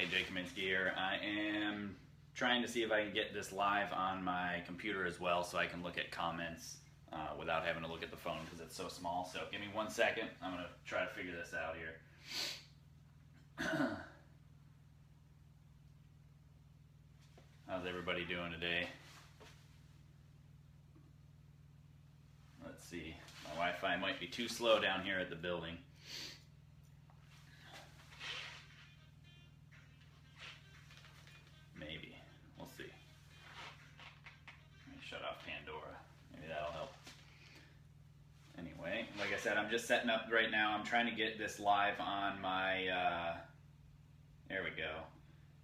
Jake Kaminsky here. I am trying to see if I can get this live on my computer as well so I can look at comments without having to look at the phone because it's so small. So give me 1 second. I'm going to try to figure this out here. How's everybody doing today? Let's see. My Wi-Fi might be too slow down here at the building. Maybe. We'll see. Let me shut off Pandora. Maybe that'll help. Anyway, like I said, I'm just setting up right now. I'm trying to get this live on my, there we go,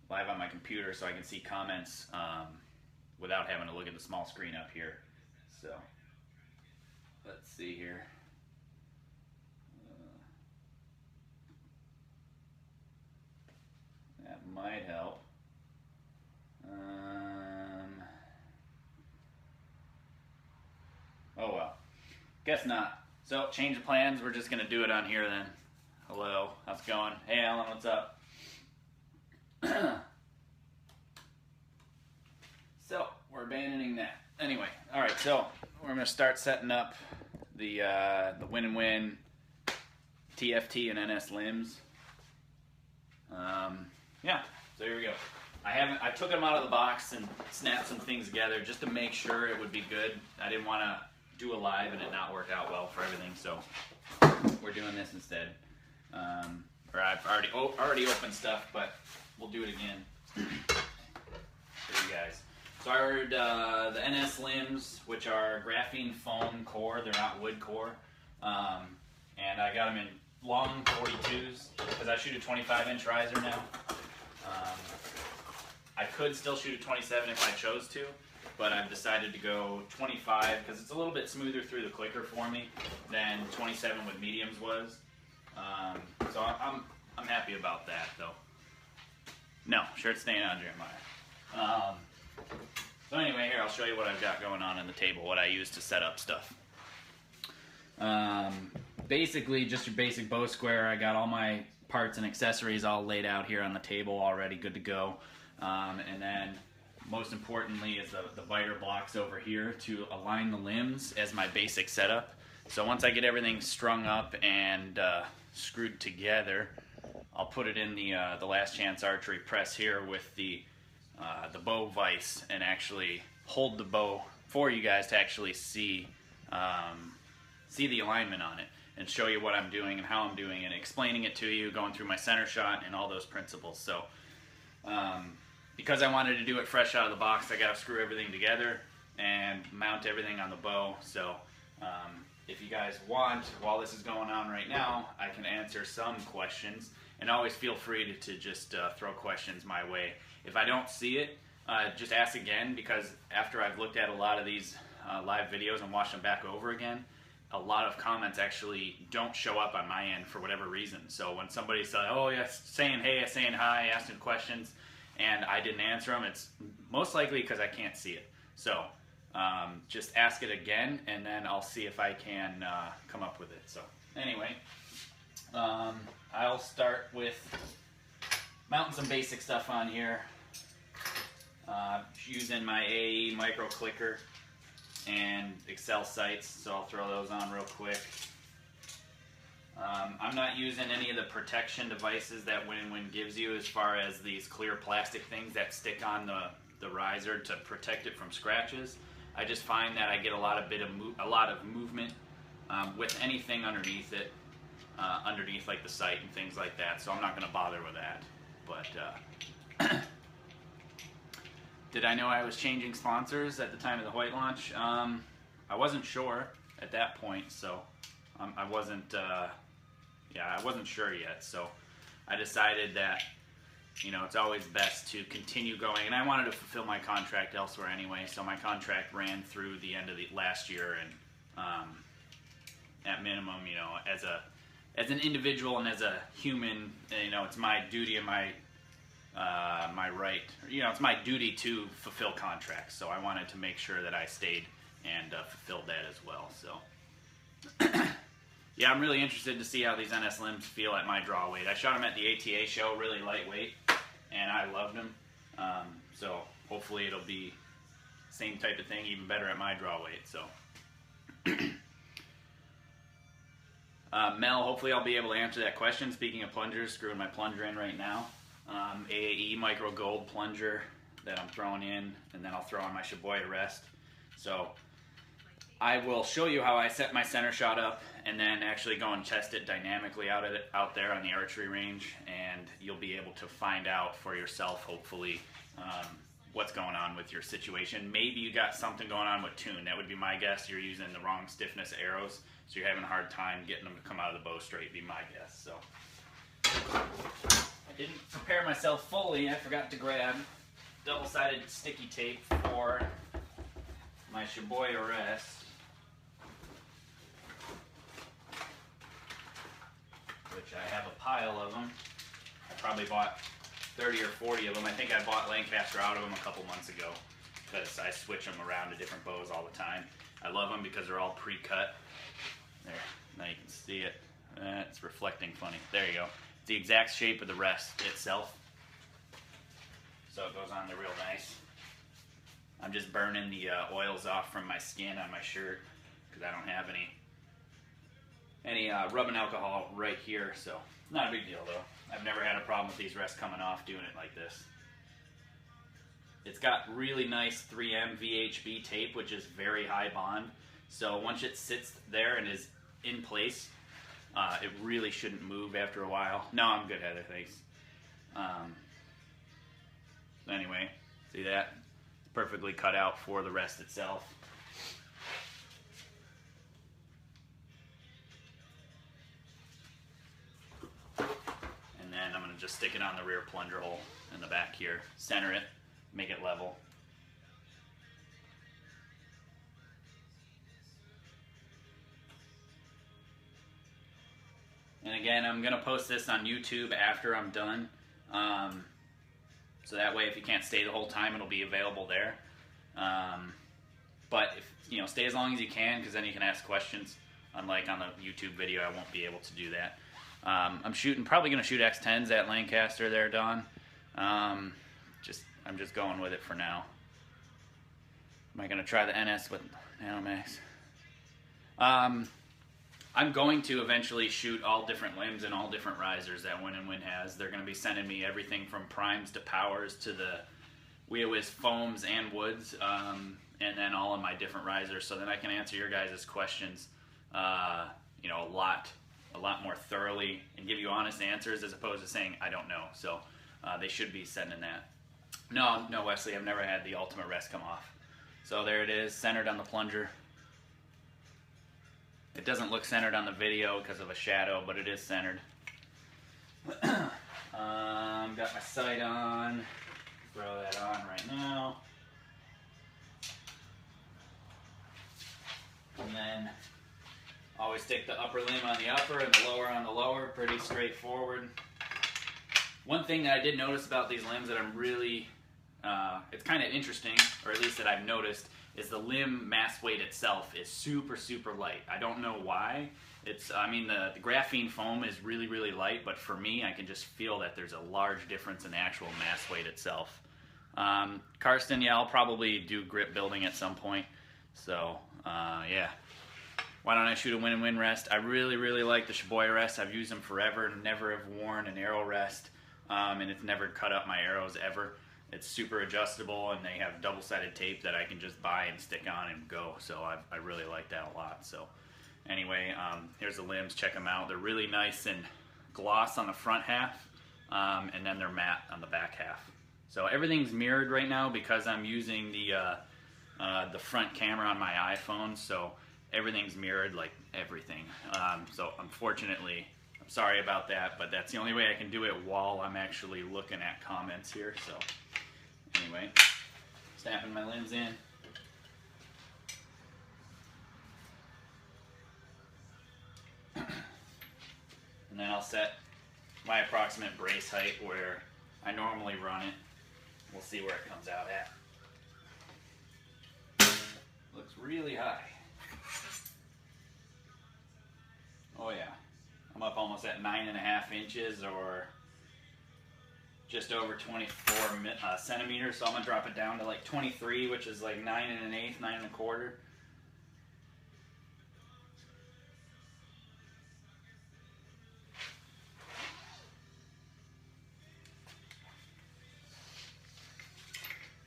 live on my computer so I can see comments without having to look at the small screen up here. So, let's see here. That might help. Oh well, guess not. So change of plans, we're just gonna do it on here then. Hello, how's it going? Hey Alan, what's up? So we're abandoning that. Anyway, all right, so we're gonna start setting up the Win and Win TFT and NS limbs. Yeah, so here we go. I took them out of the box and snapped some things together just to make sure it would be good. I didn't want to do a live and it not work out well for everything, so we're doing this instead. Or I've already opened stuff, but we'll do it again for you guys. So I ordered the NS limbs, which are graphene foam core. They're not wood core, and I got them in long 42s because I shoot a 25-inch riser now. I could still shoot a 27 if I chose to, but I've decided to go 25 because it's a little bit smoother through the clicker for me than 27 with mediums was. So I'm happy about that though. No, shirt's staying on, Jeremiah. So anyway, here I'll show you what I've got going on the table, what I use to set up stuff. Basically just your basic bow square. I got all my parts and accessories all laid out here on the table already, good to go. And then most importantly is the biter blocks over here to align the limbs as my basic setup. So once I get everything strung up and screwed together, I'll put it in the Last Chance Archery press here with the bow vise and actually hold the bow for you guys to actually see the alignment on it and show you what I'm doing and how I'm doing it, explaining it to you, going through my center shot and all those principles. So because I wanted to do it fresh out of the box, I got to screw everything together and mount everything on the bow. So if you guys want, while this is going on right now, I can answer some questions, and always feel free to just throw questions my way. If I don't see it, just ask again, because after I've looked at a lot of these live videos and watched them back over again, a lot of comments actually don't show up on my end for whatever reason. So when somebody's like, oh yeah, saying hey, saying hi, asking questions, and I didn't answer them, it's most likely because I can't see it. So just ask it again, and then I'll see if I can come up with it. So anyway, I'll start with mounting some basic stuff on here. Using my AE micro clicker and Excel sights, so I'll throw those on real quick. I'm not using any of the protection devices that Win and Win gives you, as far as these clear plastic things that stick on the riser to protect it from scratches. I just find that I get a lot of movement with anything underneath it, underneath like the sight and things like that. So I'm not going to bother with that. But did I know I was changing sponsors at the time of the Hoyt launch? I wasn't sure at that point, so I wasn't. I wasn't sure yet. So I decided that, you know, it's always best to continue going, and I wanted to fulfill my contract elsewhere anyway. So my contract ran through the end of the last year, and at minimum, you know, as an individual and as a human, you know, it's my duty and my right, you know, it's my duty to fulfill contracts. So I wanted to make sure that I stayed and fulfilled that as well. So yeah, I'm really interested to see how these NS limbs feel at my draw weight. I shot them at the ATA show, really lightweight, and I loved them. So hopefully it'll be same type of thing, even better at my draw weight. So Mel, hopefully I'll be able to answer that question. Speaking of plungers, screwing my plunger in right now. AAE Micro Gold plunger that I'm throwing in, and then I'll throw on my Shibuya Rest. So I will show you how I set my center shot up, and then actually go and test it dynamically out there on the archery range, and you'll be able to find out for yourself, hopefully, what's going on with your situation. Maybe you got something going on with tune. That would be my guess. You're using the wrong stiffness arrows, so you're having a hard time getting them to come out of the bow straight, be my guess. So I didn't prepare myself fully. I forgot to grab double-sided sticky tape for my Shibuya Rest, which I have a pile of them. I probably bought 30 or 40 of them. I think I bought Lancaster out of them a couple months ago because I switch them around to different bows all the time. I love them because they're all pre-cut. There, now you can see it. It's reflecting funny. There you go. It's the exact shape of the rest itself. So it goes on there real nice. I'm just burning the oils off from my skin on my shirt because I don't have any rubbing alcohol right here, so not a big deal though. I've never had a problem with these rests coming off doing it like this. It's got really nice 3M VHB tape, which is very high bond. So once it sits there and is in place, it really shouldn't move after a while. No, I'm good, Heather, thanks. Anyway, see that? It's perfectly cut out for the rest itself. And then I'm going to just stick it on the rear plunger hole in the back here. Center it, make it level. And again, I'm going to post this on YouTube after I'm done. So that way, if you can't stay the whole time, it'll be available there. But if, stay as long as you can, because then you can ask questions. Unlike on the YouTube video, I won't be able to do that. I'm probably going to shoot X10s at Lancaster there, Don. I'm just going with it for now. Am I going to try the NS with Nanomax? I'm going to eventually shoot all different limbs and all different risers that Win and Win has. They're going to be sending me everything from primes to powers to the WeaWiz foams and woods, and then all of my different risers, so then I can answer your guys' questions, a lot more thoroughly and give you honest answers as opposed to saying I don't know. So they should be sending that. No, Wesley, I've never had the Ultimate Rest come off. So there it is, centered on the plunger. It doesn't look centered on the video because of a shadow, but it is centered. Got my sight on. Throw that on right now. And then always stick the upper limb on the upper and the lower on the lower. Pretty straightforward. One thing that I did notice about these limbs that I'm really, it's kind of interesting, or at least that I've noticed, is the limb mass weight itself is super, super light. I don't know why. The graphene foam is really, really light, but for me, I can just feel that there's a large difference in the actual mass weight itself. Karsten, yeah, I'll probably do grip building at some point. So, yeah. Why don't I shoot a Win and Win rest? I really, really like the Shibuya Rest. I've used them forever and never have worn an arrow rest, and it's never cut up my arrows ever. It's super adjustable, and they have double-sided tape that I can just buy and stick on and go. So I really like that a lot. So anyway, here's the limbs. Check them out. They're really nice and gloss on the front half, and then they're matte on the back half. So everything's mirrored right now because I'm using the front camera on my iPhone. So everything's mirrored, like everything. So unfortunately, I'm sorry about that, but that's the only way I can do it while I'm actually looking at comments here. So anyway, snapping my limbs in. And then I'll set my approximate brace height where I normally run it. We'll see where it comes out at. Looks really high. Oh yeah. I'm up almost at 9.5 inches, or just over 24 centimeters, so I'm gonna drop it down to like 23, which is like 9 1/8, 9 1/4.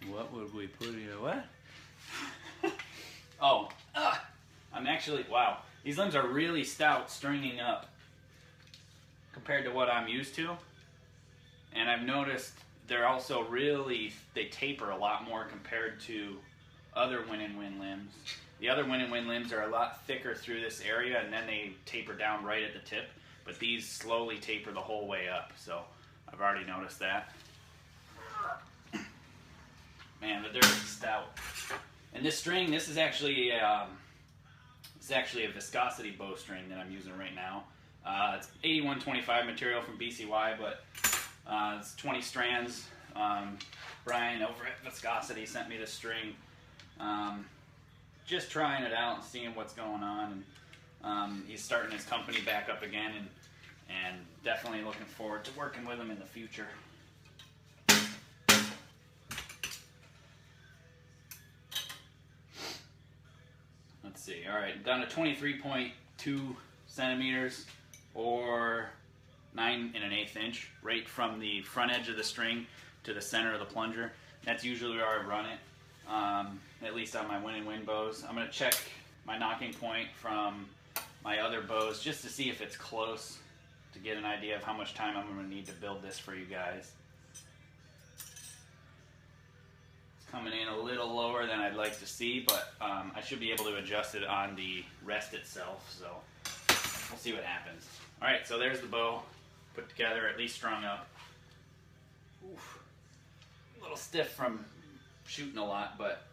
What would we put here? What? Oh, I'm actually, wow. These limbs are really stout stringing up compared to what I'm used to. And I've noticed they're also really, they taper a lot more compared to other Win and Win limbs. The other Win and Win limbs are a lot thicker through this area and then they taper down right at the tip. But these slowly taper the whole way up. So I've already noticed that. Man, but they're stout. And this string, this is actually a viscosity bowstring that I'm using right now. It's 8125 material from BCY, but it's 20 strands. Brian over at Viscosity sent me this string. Just trying it out and seeing what's going on. And he's starting his company back up again, and definitely looking forward to working with him in the future. Let's see. All right, down to 23.2 centimeters or 9 1/8 inch, right from the front edge of the string to the center of the plunger. That's usually where I run it, at least on my Win and Win bows. I'm going to check my knocking point from my other bows just to see if it's close, to get an idea of how much time I'm going to need to build this for you guys. Coming in a little lower than I'd like to see, but I should be able to adjust it on the rest itself, so we'll see what happens. Alright, so there's the bow put together, at least strung up. Oof. A little stiff from shooting a lot, but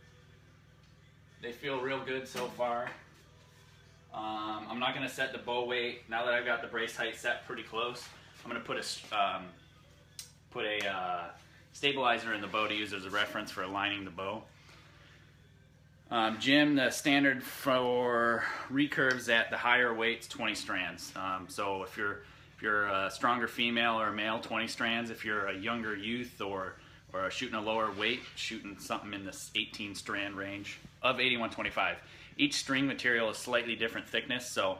they feel real good so far. I'm not going to set the bow weight. Now that I've got the brace height set pretty close, I'm going to put a stabilizer in the bow to use as a reference for aligning the bow. Jim, the standard for recurves at the higher weights, 20 strands. So if you're a stronger female or a male, 20 strands. If you're a younger youth or shooting a lower weight, shooting something in this 18 strand range of 8125. Each string material is slightly different thickness, so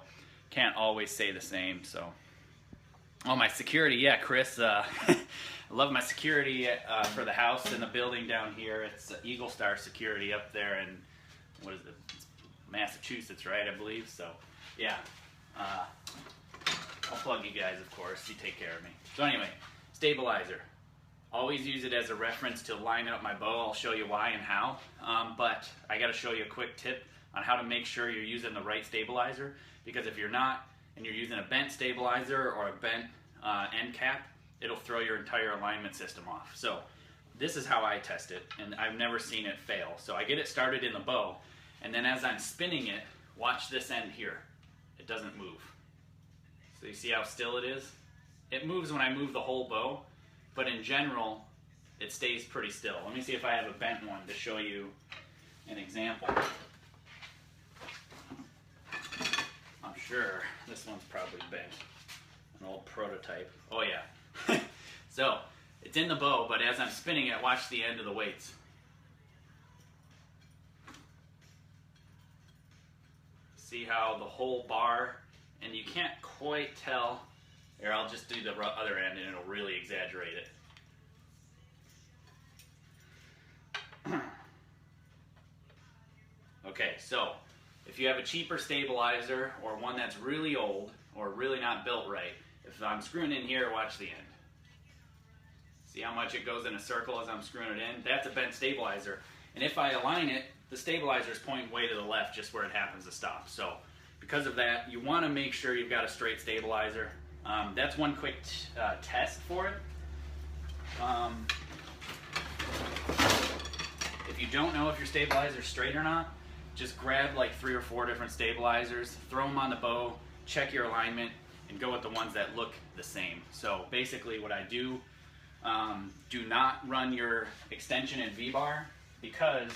can't always say the same. So, oh, my security, yeah, Chris. I love my security for the house and the building down here. It's Eagle Star Security up there in, what is it, Massachusetts, right, I believe. So, yeah, I'll plug you guys, of course. You take care of me. So anyway, stabilizer. Always use it as a reference to line up my bow. I'll show you why and how. But I got to show you a quick tip on how to make sure you're using the right stabilizer. Because if you're not, and you're using a bent stabilizer or a bent end cap, it'll throw your entire alignment system off. So this is how I test it, and I've never seen it fail. So I get it started in the bow, and then as I'm spinning it, watch this end here. It doesn't move. So you see how still it is? It moves when I move the whole bow, but in general, it stays pretty still. Let me see if I have a bent one to show you an example. I'm sure this one's probably bent. An old prototype. Oh yeah. So, it's in the bow, but as I'm spinning it, watch the end of the weights. See how the whole bar, and you can't quite tell. Here, I'll just do the other end and it'll really exaggerate it. Okay, so if you have a cheaper stabilizer or one that's really old or really not built right, if I'm screwing in here, watch the end. See how much it goes in a circle as I'm screwing it in? That's a bent stabilizer. And if I align it, the stabilizer is pointing way to the left, just where it happens to stop. So because of that, you want to make sure you've got a straight stabilizer. That's one quick test for it. If you don't know if your stabilizer is straight or not, just grab like 3 or 4 different stabilizers, throw them on the bow, check your alignment, and go with the ones that look the same. So basically what I do, do not run your extension in V-bar, because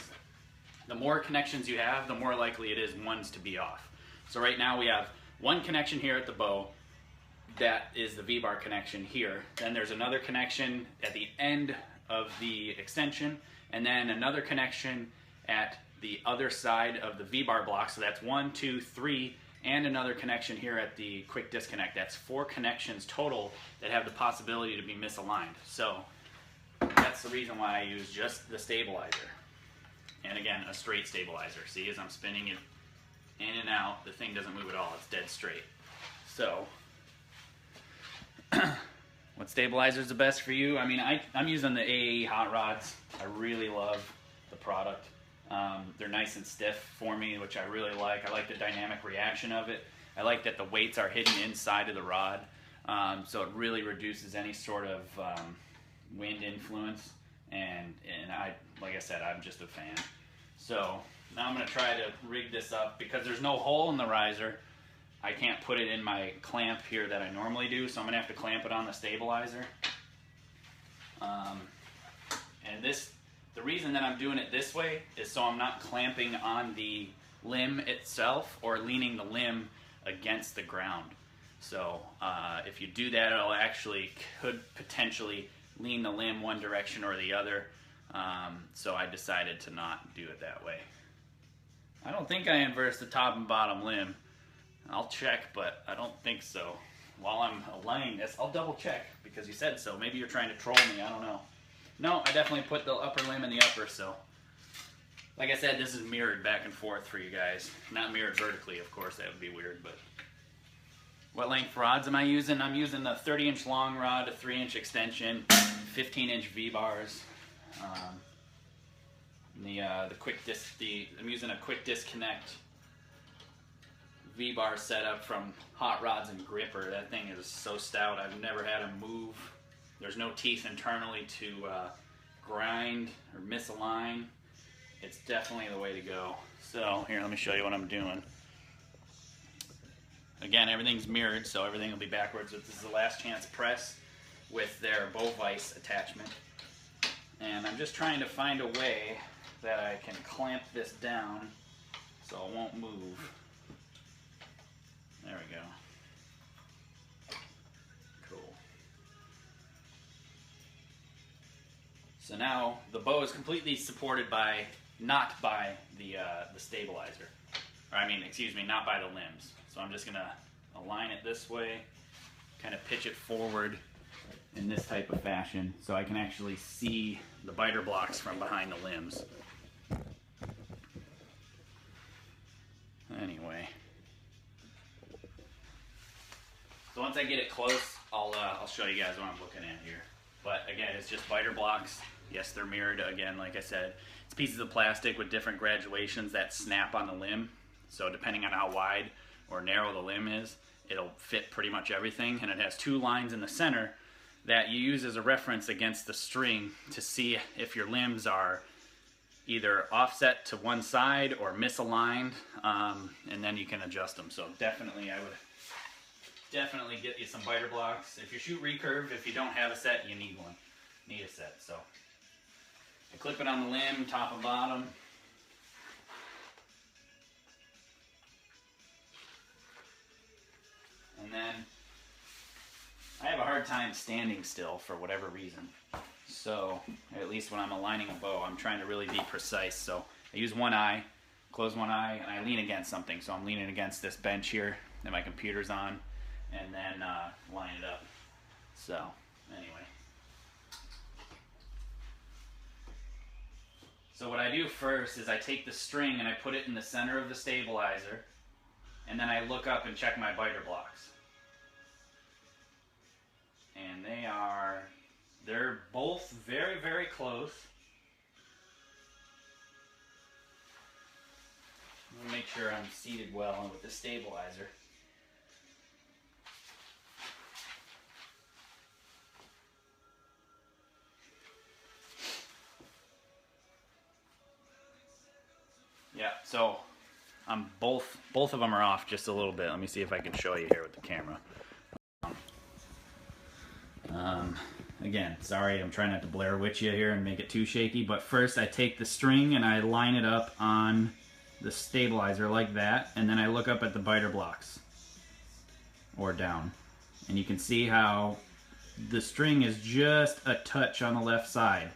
the more connections you have, the more likely it is one's to be off. So right now we have one connection here at the bow, that is the V-bar connection here. Then there's another connection at the end of the extension, and then another connection at the other side of the V-bar block. So that's 1, 2, 3, and another connection here at the quick disconnect. That's 4 connections total that have the possibility to be misaligned. So that's the reason why I use just the stabilizer. And again, a straight stabilizer. See, as I'm spinning it in and out, the thing doesn't move at all. It's dead straight. So what stabilizer is the best for you? I mean, I'm using the AAE hot rods. I really love the product. They're nice and stiff for me, which I really like. I like the dynamic reaction of it. I like that the weights are hidden inside of the rod, so it really reduces any sort of wind influence. And like I said, I'm just a fan. So now I'm going to try to rig this up because there's no hole in the riser. I can't put it in my clamp here that I normally do, so I'm going to have to clamp it on the stabilizer. And the reason that I'm doing it this way is so I'm not clamping on the limb itself or leaning the limb against the ground. So if you do that, it'll actually could potentially lean the limb one direction or the other. So I decided to not do it that way. I don't think I inverse the top and bottom limb. I'll check, but I don't think so. While I'm aligning this, I'll double check because you said so. Maybe you're trying to troll me, I don't know. No, I definitely put the upper limb in the upper, so. Like I said, this is mirrored back and forth for you guys. Not mirrored vertically, of course, that would be weird, but. What length rods am I using? I'm using the 30-inch long rod, a 3-inch extension, 15-inch V-bars. I'm using a quick disconnect V-bar setup from Hot Rods and Gripper. That thing is so stout. I've never had them move. There's no teeth internally to grind or misalign. It's definitely the way to go. So here, let me show you what I'm doing. Again, everything's mirrored, so everything will be backwards. This is the last chance press with their bow vise attachment. And I'm just trying to find a way that I can clamp this down so it won't move. There we go. Cool. So now the bow is completely supported by, not by the stabilizer. Or I mean, excuse me, not by the limbs. So I'm just gonna align it this way, kind of pitch it forward in this type of fashion so I can actually see the biter blocks from behind the limbs. Anyway. So once I get it close, I'll show you guys what I'm looking at here. But again, it's just biter blocks. Yes, they're mirrored again, like I said. It's pieces of plastic with different graduations that snap on the limb. So depending on how wide or narrow the limb is, it'll fit pretty much everything. And it has 2 lines in the center that you use as a reference against the string to see if your limbs are either offset to one side or misaligned, and then you can adjust them. So definitely, I would definitely get you some biter blocks. If you shoot recurve, if you don't have a set, you need one. Need a set. So I clip it on the limb, top and bottom. And then I have a hard time standing still for whatever reason. So at least when I'm aligning a bow, I'm trying to really be precise. So I use one eye, close one eye, and I lean against something. So I'm leaning against this bench here that my computer's on, and then line it up. So anyway. So what I do first is I take the string and I put it in the center of the stabilizer, and then I look up and check my biter blocks. And they're both very, very close. I'm gonna make sure I'm seated well with the stabilizer. Yeah, so I'm both of them are off just a little bit. Let me see if I can show you here with the camera. Again, sorry, I'm trying not to Blair Witch you here and make it too shaky, but first I take the string and I line it up on the stabilizer like that, and then I look up at the biter blocks, or down, And you can see how the string is just a touch on the left side.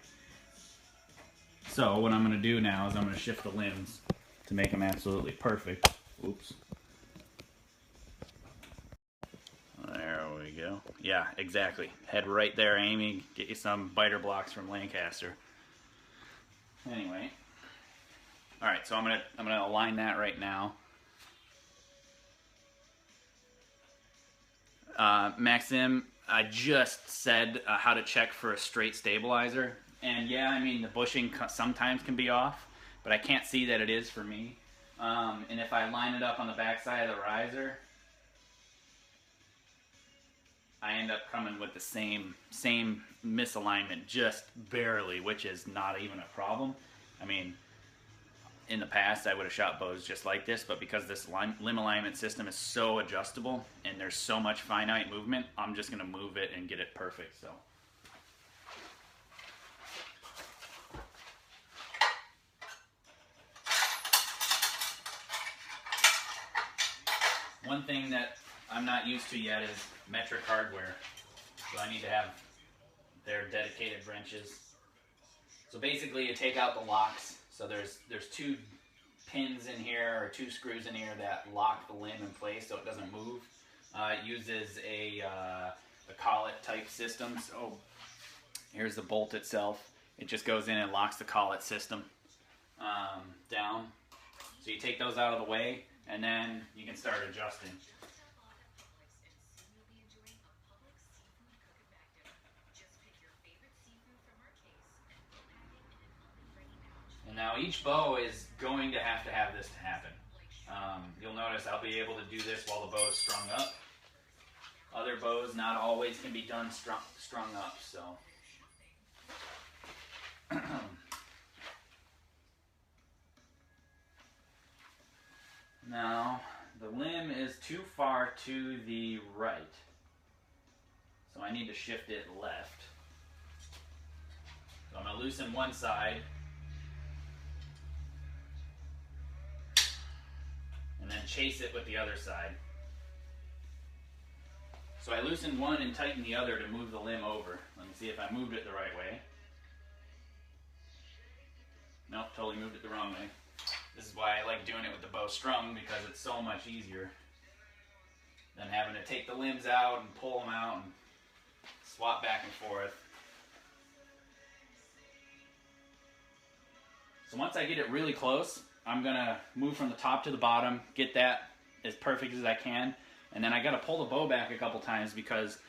So what I'm going to do now is I'm going to shift the limbs to make them absolutely perfect. Oops. There we go. Yeah, exactly. Head right there, Amy. Get you some biter blocks from Lancaster. Anyway. Alright, so I'm gonna align that right now. Maxim, I just said how to check for a straight stabilizer. And yeah, I mean, the bushing sometimes can be off, but I can't see that it is for me. And if I line it up on the back side of the riser, I end up coming with the same misalignment, just barely, which is not even a problem. I mean, in the past, I would have shot bows just like this, but because this limb alignment system is so adjustable and there's so much finite movement, I'm just going to move it and get it perfect. So. One thing that I'm not used to yet is metric hardware. So I need to have their dedicated wrenches. So basically you take out the locks. So there's two pins in here, or two screws in here that lock the limb in place so it doesn't move. It uses a collet type system. So here's the bolt itself. It just goes in and locks the collet system down. So you take those out of the way and then you can start adjusting. And now each bow is going to have this to happen. You'll notice I'll be able to do this while the bow is strung up. Other bows not always can be done strung up, so. Now, the limb is too far to the right, so I need to shift it left. So I'm going to loosen one side, and then chase it with the other side. So I loosened one and tightened the other to move the limb over. Let me see if I moved it the right way. Nope, totally moved it the wrong way. This is why I like doing it with the bow strung, because it's so much easier than having to take the limbs out and pull them out and swap back and forth. So once I get it really close, I'm gonna move from the top to the bottom, get that as perfect as I can, and then I gotta pull the bow back a couple times because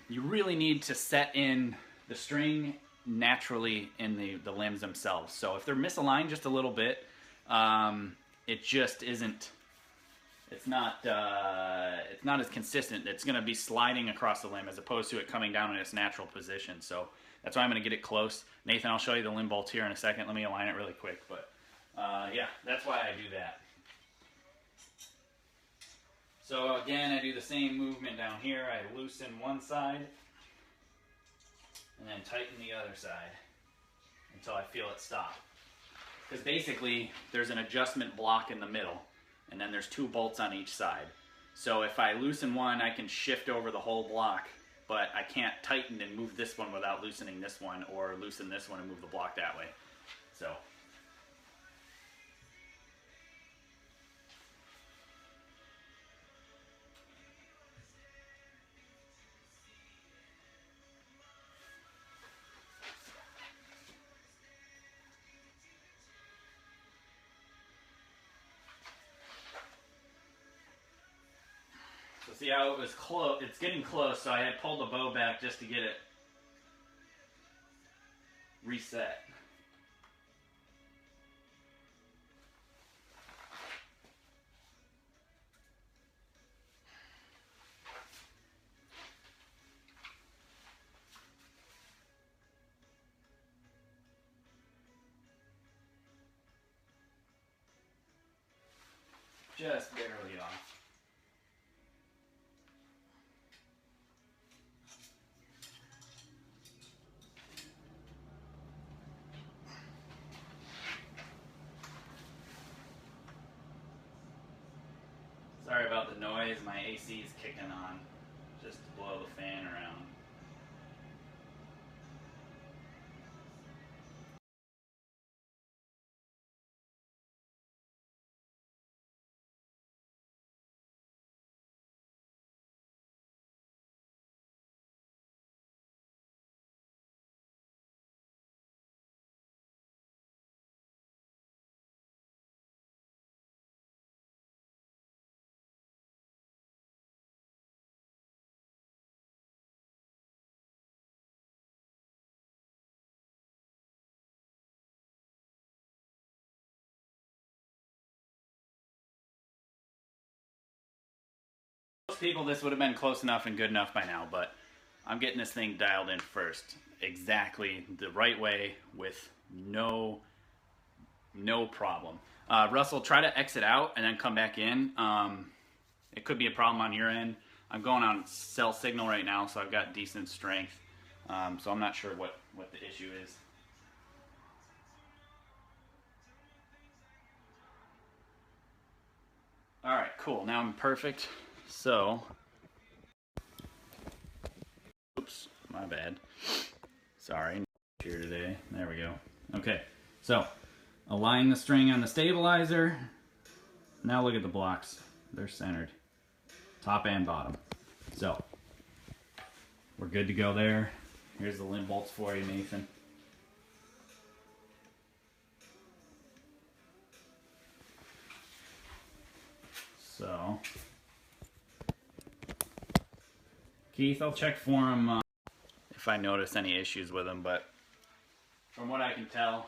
you really need to set in the string naturally in the limbs themselves. So if they're misaligned just a little bit, it just isn't, it's not as consistent. It's going to be sliding across the limb as opposed to it coming down in its natural position. So that's why I'm going to get it close. Nathan, I'll show you the limb bolts here in a second. Let me align it really quick, but yeah, that's why I do that. So again, I do the same movement down here. I loosen one side and then tighten the other side until I feel it stop. Because basically, there's an adjustment block in the middle, and then there's two bolts on each side. So if I loosen one, I can shift over the whole block, but I can't tighten and move this one without loosening this one, or loosen this one and move the block that way. So. So see how it was close? It's getting close, so I had pulled the bow back just to get it reset. Just barely off. Sorry about the noise, my AC is kicking on. just to blow the fan around. Most people, this would have been close enough and good enough by now, but I'm getting this thing dialed in first, exactly the right way with no problem. Russell, try to exit out and then come back in. It could be a problem on your end. I'm going on cell signal right now, so I've got decent strength. So I'm not sure what the issue is. All right, cool. Now I'm perfect. So, oops, my bad. Sorry, here today. There we go. Okay, so align the string on the stabilizer. Now look at the blocks. They're centered, top and bottom. So we're good to go there. Here's the limb bolts for you, Nathan. So, Keith, I'll check for him if I notice any issues with him, but from what I can tell,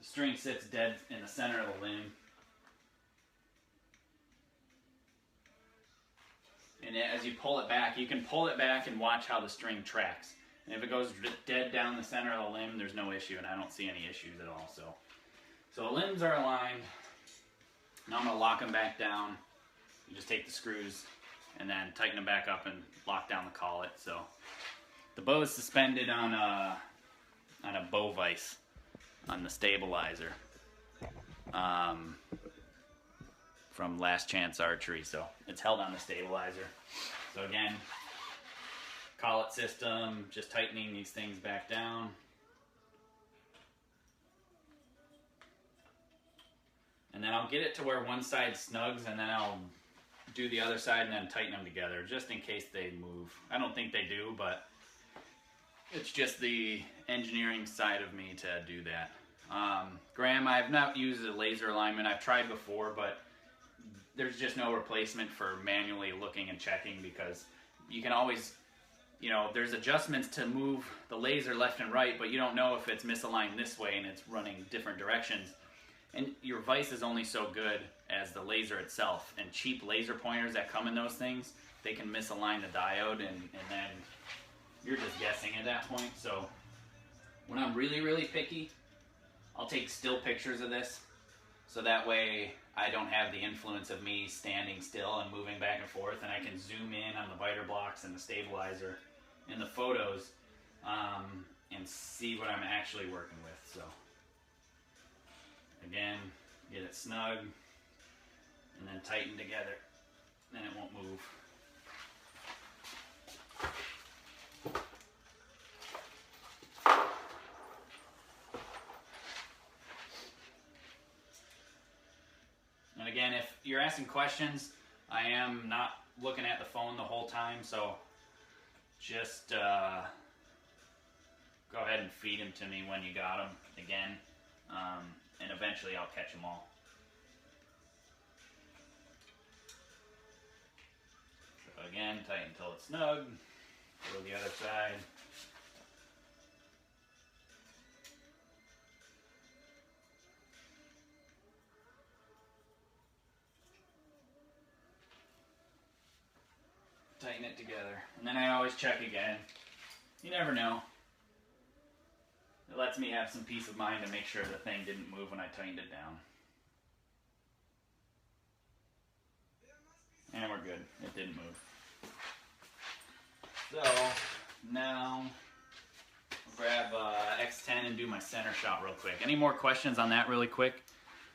the string sits dead in the center of the limb. And as you pull it back, you can pull it back and watch how the string tracks. And if it goes dead down the center of the limb, there's no issue, and I don't see any issues at all. So the limbs are aligned. Now I'm going to lock them back down. You just take the screws and then tighten them back up and lock down the collet. So the bow is suspended on a bow vise on the stabilizer from Last Chance Archery. So it's held on the stabilizer. So again, collet system, just tightening these things back down. And then I'll get it to where one side snugs, and then I'll do the other side and then tighten them together, just in case they move. I don't think they do, but it's just the engineering side of me to do that. Graham, I have not used a laser alignment. I've tried before, but there's just no replacement for manually looking and checking, because you can always, you know, there's adjustments to move the laser left and right, but you don't know if it's misaligned this way and it's running different directions. And your vise is only so good as the laser itself. And cheap laser pointers that come in those things, they can misalign the diode, and then you're just guessing at that point. So when I'm really, really picky, I'll take still pictures of this, so that way I don't have the influence of me standing still and moving back and forth, and I can zoom in on the biter blocks and the stabilizer in the photos and see what I'm actually working with. So again, get it snug and then tighten together, then it won't move. And again, if you're asking questions, I am not looking at the phone the whole time, so just go ahead and feed them to me when you got them again, and eventually I'll catch them all. So again, tighten until it's snug. Go to the other side. Tighten it together, and then I always check again. You never know. It lets me have some peace of mind to make sure the thing didn't move when I tightened it down. And we're good. It didn't move. So now I'll grab X10 and do my center shot real quick. Any more questions on that really quick?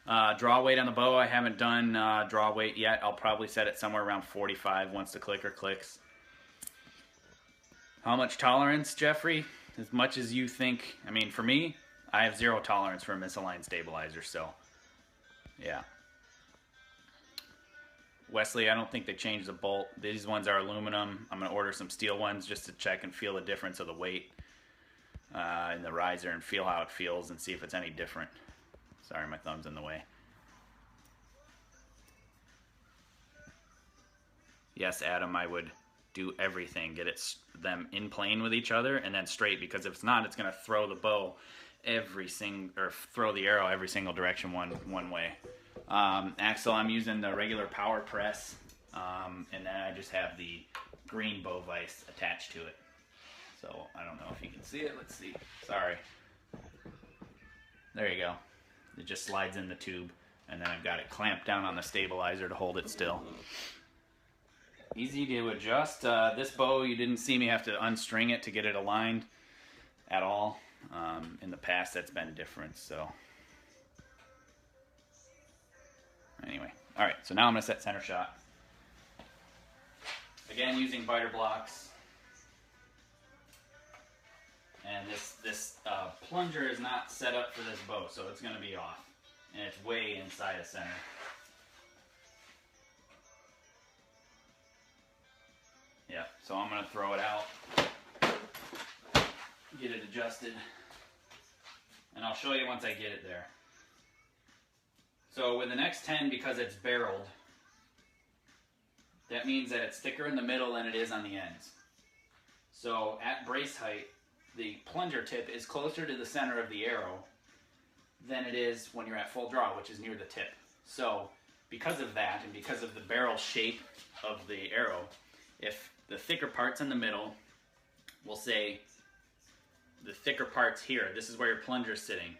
Draw weight on the bow, I haven't done draw weight yet. I'll probably set it somewhere around 45 once the clicker clicks. How much tolerance, Jeffrey? As much as you think. I mean, for me, I have 0 tolerance for a misaligned stabilizer, so yeah. Wesley, I don't think they changed the bolt. These ones are aluminum. I'm going to order some steel ones just to check and feel the difference of the weight in the riser and feel how it feels and see if it's any different. Sorry, my thumb's in the way. Yes, Adam, I would do everything. Get them in plane with each other and then straight, because if it's not, it's going to throw the bow throw the arrow every single direction one way. Axle, I'm using the regular power press, and then I just have the green bow vise attached to it. So I don't know if you can see it. Let's see. Sorry. There you go. It just slides in the tube, and then I've got it clamped down on the stabilizer to hold it still. Easy to adjust. This bow, you didn't see me have to unstring it to get it aligned at all. In the past, that's been different, so. Anyway, all right, so now I'm gonna set center shot. Again, using biter blocks. And this plunger is not set up for this bow, so it's gonna be off. And it's way inside of center. Yeah, so I'm gonna throw it out, get it adjusted, and I'll show you once I get it there. So with an X10, because it's barreled, that means that it's thicker in the middle than it is on the ends. So at brace height, the plunger tip is closer to the center of the arrow than it is when you're at full draw, which is near the tip. So because of that, and because of the barrel shape of the arrow, if the thicker part's in the middle, we'll say the thicker part's here, this is where your plunger's sitting,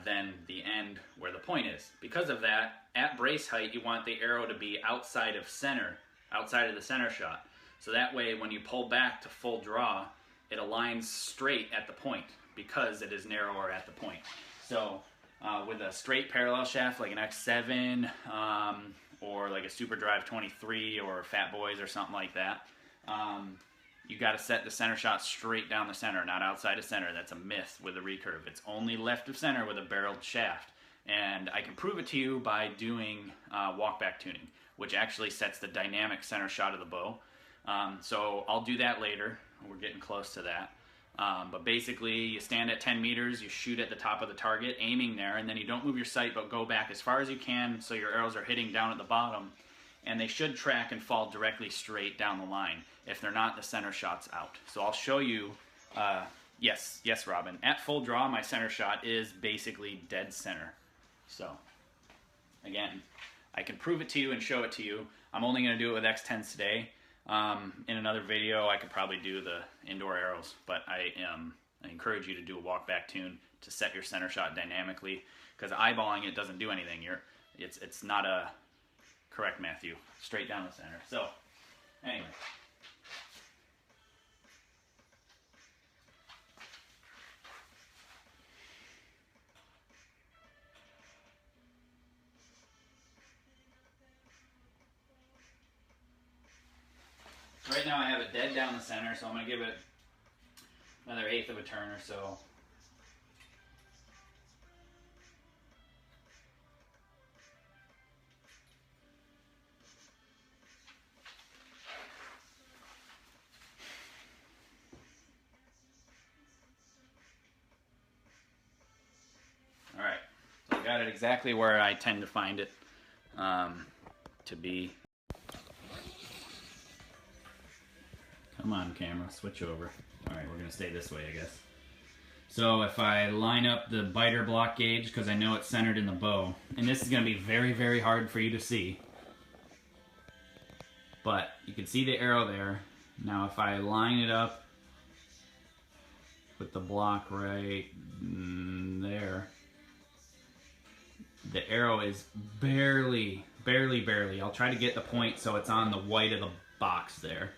then the end where the point is. Because of that, at brace height, you want the arrow to be outside of center, outside of the center shot. So that way, when you pull back to full draw, it aligns straight at the point because it is narrower at the point. So with a straight parallel shaft like an X7 or like a Super Drive 23 or Fat Boys or something like that, you got to set the center shot straight down the center, not outside of center. That's a myth with a recurve. It's only left of center with a barreled shaft. And I can prove it to you by doing walkback tuning, which actually sets the dynamic center shot of the bow. So I'll do that later. We're getting close to that. But basically, you stand at 10 meters, you shoot at the top of the target, aiming there, and then you don't move your sight, but go back as far as you can so your arrows are hitting down at the bottom. And they should track and fall directly straight down the line. If they're not, the center shot's out. So I'll show you, yes, Robin. At full draw, my center shot is basically dead center. So, again, I can prove it to you and show it to you. I'm only going to do it with X10s today. In another video, I could probably do the indoor arrows, but I encourage you to do a walkback tune to set your center shot dynamically, because eyeballing it doesn't do anything. It's not a correct, Matthew, straight down the center. So, anyway. Right now I have it dead down the center, so I'm going to give it another 1/8 of a turn or so. Alright, so I got it exactly where I tend to find it to be. Come on, camera, switch over. Alright, we're going to stay this way, I guess. So if I line up the biter block gauge, because I know it's centered in the bow, and this is going to be very, very hard for you to see, but you can see the arrow there. Now if I line it up with the block right there, the arrow is barely, I'll try to get the point so it's on the white of the box there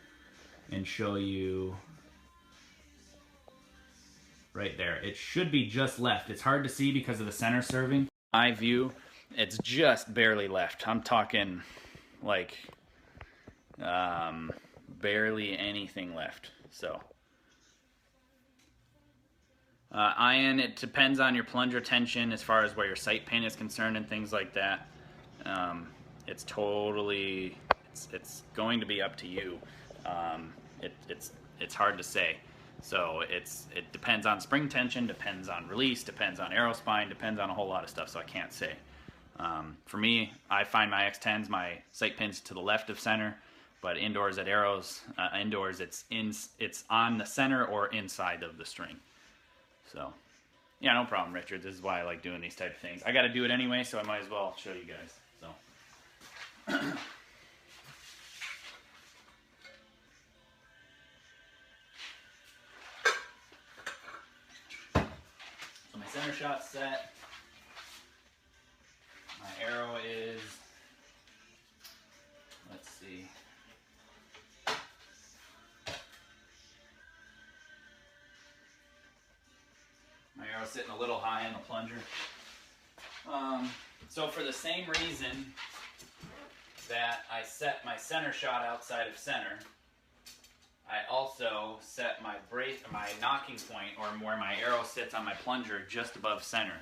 and show you right there. It should be just left. It's hard to see because of the center serving. eye view, it's just barely left. I'm talking like barely anything left. So iron, it depends on your plunger tension as far as where your sight pin is concerned and things like that. It's totally, it's going to be up to you. It's hard to say. So it depends on spring tension, depends on release, depends on arrow spine, depends on a whole lot of stuff, so I can't say. For me, I find my X10s, my sight pins to the left of center, but indoors at arrows, indoors it's on the center or inside of the string. So, yeah, no problem, Richard. This is why I like doing these type of things. I got to do it anyway, so I might as well show you guys. So. So my center shot's set. My arrow is, let's see. My arrow's sitting a little high in the plunger. So for the same reason that I set my center shot outside of center, I also set my knocking point, or where my arrow sits on my plunger, just above center.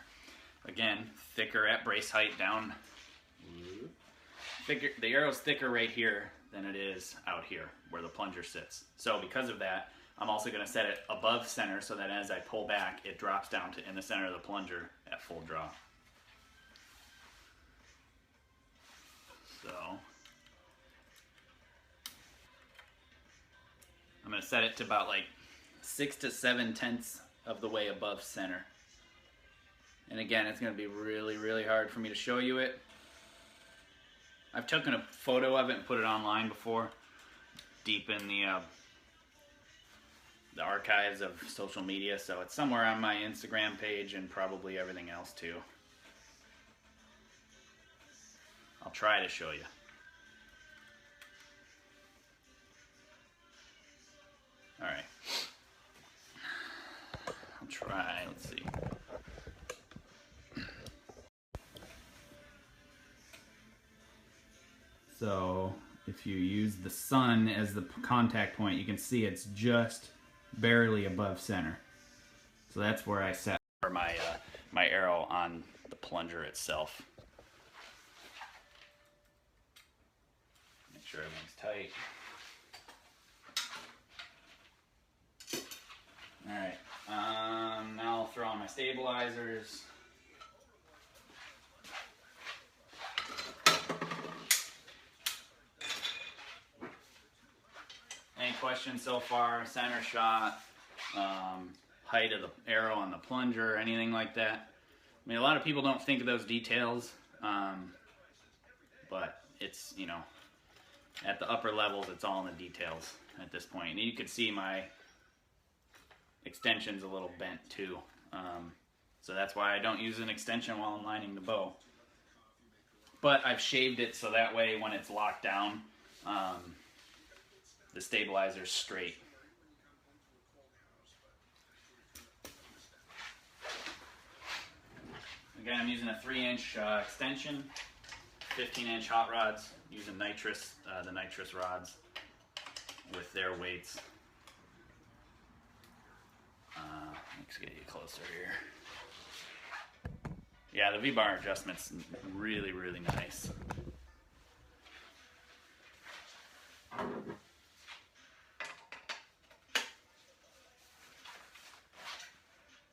Again, thicker at brace height down. The arrow's thicker right here than it is out here where the plunger sits. So because of that, I'm also going to set it above center so that as I pull back, it drops down to in the center of the plunger at full draw. So I'm going to set it to about like 6 to 7/10 of the way above center. And again, it's going to be really, really hard for me to show you it. I've taken a photo of it and put it online before, deep in the archives of social media, so it's somewhere on my Instagram page and probably everything else too. I'll try to show you. Alright. I'll try, let's see. So if you use the sun as the contact point, you can see it's just barely above center. So that's where I set my my arrow on the plunger itself. Make sure everything's tight. Alright, now I'll throw on my stabilizers. Any questions so far? Center shot, height of the arrow on the plunger, anything like that? I mean, a lot of people don't think of those details, but it's, you know, at the upper levels, it's all in the details at this point. And you can see my extension's a little bent too, so that's why I don't use an extension while I'm lining the bow. But I've shaved it so that way when it's locked down, the stabilizer's straight. Again, I'm using a 3-inch extension, 15-inch hot rods, using nitrous, the nitrous rods with their weights. Let's get you closer here. Yeah, the V-bar adjustment's really, really nice.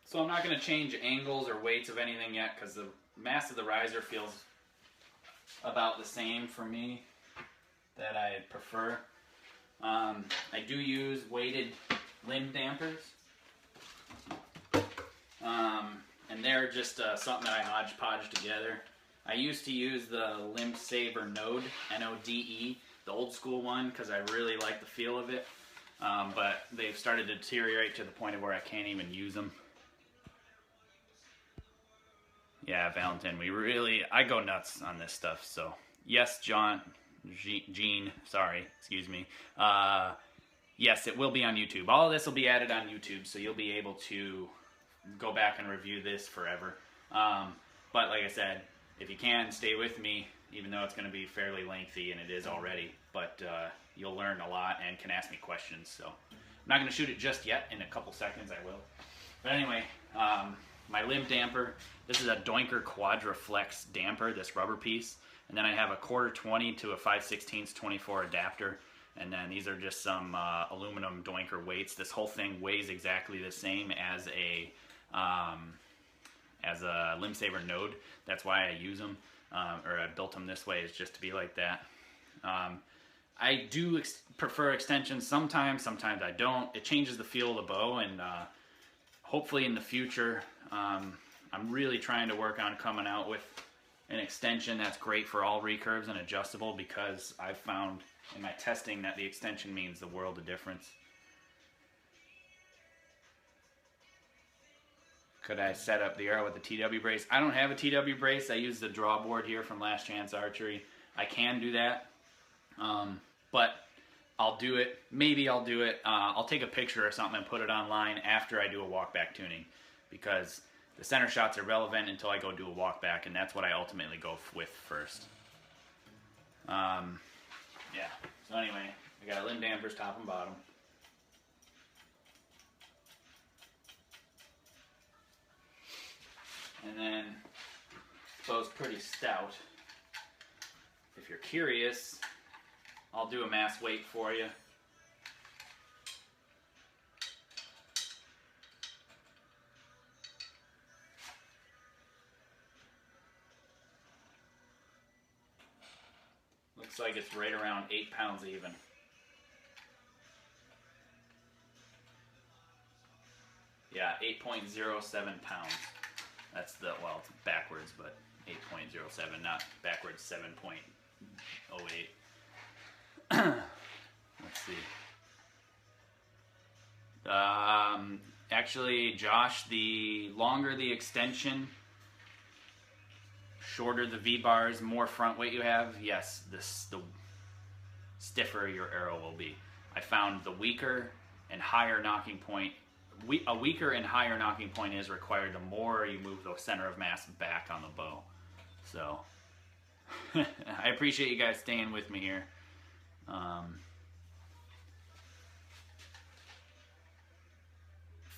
So I'm not going to change angles or weights of anything yet because the mass of the riser feels about the same for me that I prefer. I do use weighted limb dampers. And they're just something that I hodgepodge together. I used to use the Limb Saver Node, N-O-D-E, the old school one, because I really like the feel of it. But they've started to deteriorate to the point of where I can't even use them. Yeah, Valentin, I go nuts on this stuff, so. Yes, Gene, sorry, excuse me. Yes, it will be on YouTube. All of this will be added on YouTube, so you'll be able to go back and review this forever. But like I said, if you can, stay with me, even though it's going to be fairly lengthy, and it is already. But you'll learn a lot and can ask me questions. So I'm not going to shoot it just yet. In a couple seconds, I will. But anyway, my limb damper. This is a Doinker Quadraflex damper, this rubber piece. And then I have a 1/4 to a 5/16 24 adapter. And then these are just some aluminum Doinker weights. This whole thing weighs exactly the same as a Limb Saver node. That's why I use them, or I built them this way, is just to be like that. I do prefer extensions sometimes I don't. It changes the feel of the bow, and hopefully in the future, I'm really trying to work on coming out with an extension that's great for all recurves and adjustable, because I've found in my testing that the extension means the world of difference. Could I set up the arrow with the TW brace? I don't have a TW brace. I use the draw board here from Last Chance Archery. I can do that, but I'll do it. Maybe I'll do it. I'll take a picture or something and put it online after I do a walkback tuning, because the center shots are relevant until I go do a walkback, and that's what I ultimately go with first. Yeah, so anyway, I got limb dampers top and bottom. And then, bow's pretty stout. If you're curious, I'll do a mass weight for you. Looks like it's right around 8 pounds even. Yeah, 8.07 pounds. That's the, well, it's backwards, but 8.07, not backwards 7.08. Let's see. Actually, Josh, the longer the extension, shorter the V-bars, more front weight you have, yes, the stiffer your arrow will be. I found the weaker and higher knocking point, a weaker and higher knocking point is required the more you move the center of mass back on the bow. So, I appreciate you guys staying with me here.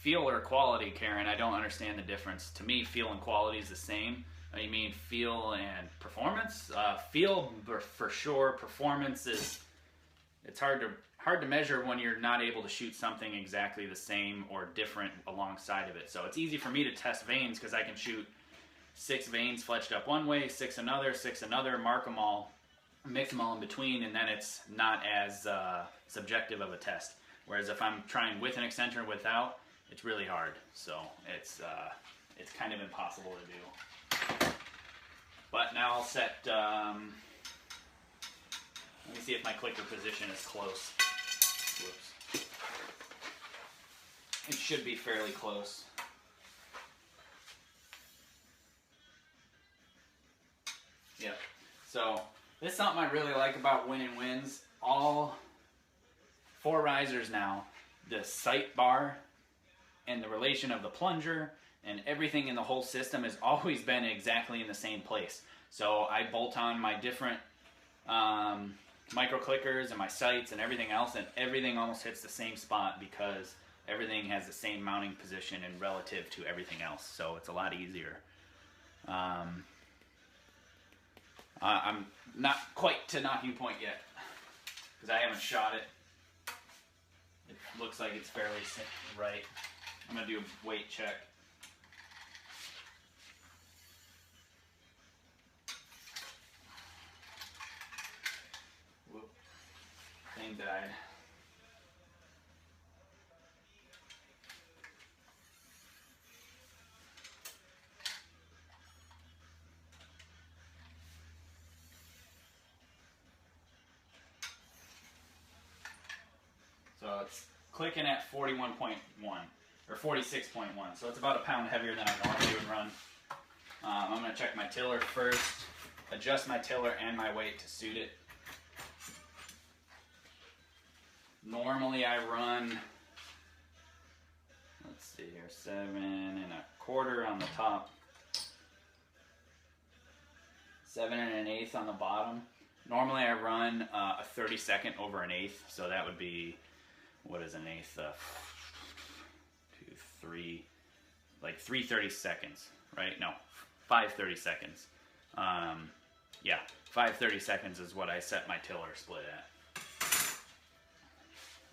Feel or quality, Karen, I don't understand the difference. To me, feel and quality is the same. You mean feel and performance? Feel for sure. Performance is, it's hard to measure when you're not able to shoot something exactly the same or different alongside of it. So it's easy for me to test vanes because I can shoot 6 vanes fletched up one way, 6 another, mark them all, mix them all in between, and then it's not as subjective of a test. Whereas if I'm trying with an extension or without, it's really hard. So it's kind of impossible to do. But now I'll set, let me see if my clicker position is close. Whoops. It should be fairly close. Yep. So this is something I really like about Winnin' Winds. All 4 risers now, the sight bar and the relation of the plunger and everything in the whole system has always been exactly in the same place. So I bolt on my different micro clickers and my sights and everything else, and everything almost hits the same spot because everything has the same mounting position and relative to everything else. So it's a lot easier. I'm not quite to knocking point yet because I haven't shot it. It looks like it's fairly right. I'm going to do a weight check. Whoop. Thing died. So it's clicking at 41.1 or 46.1. So it's about a pound heavier than I normally would run. I'm going to check my tiller first, adjust my tiller and my weight to suit it. Normally I run, let's see here, 7 1/4 on the top. 7 1/8 on the bottom. Normally I run a 32nd over an eighth, so that would be, what is an eighth? 2, 3, like 3 32nds, right? No, 5 32nds. Yeah, 5 32nds is what I set my tiller split at.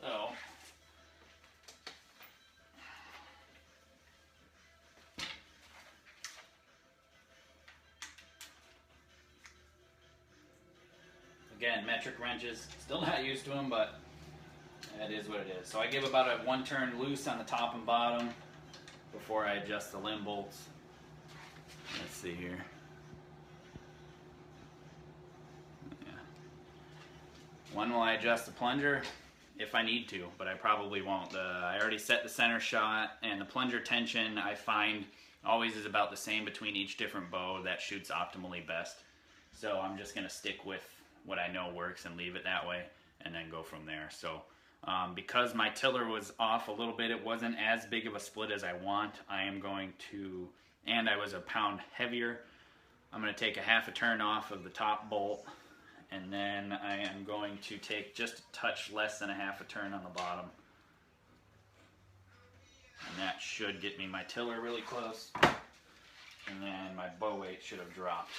So, again, metric wrenches, still not used to them, but that is what it is. So I give about a 1 turn loose on the top and bottom before I adjust the limb bolts. Let's see here. Yeah. When will I adjust the plunger? If I need to, but I probably won't. I already set the center shot, and the plunger tension I find always is about the same between each different bow that shoots optimally best. So I'm just going to stick with what I know works and leave it that way, and then go from there. So because my tiller was off a little bit, it wasn't as big of a split as I want. I am going to, and I was a pound heavier, I'm going to take a 1/2 turn off of the top bolt, and then I am going to take just a touch less than a 1/2 turn on the bottom. And that should get me my tiller really close. And then my bow weight should have dropped.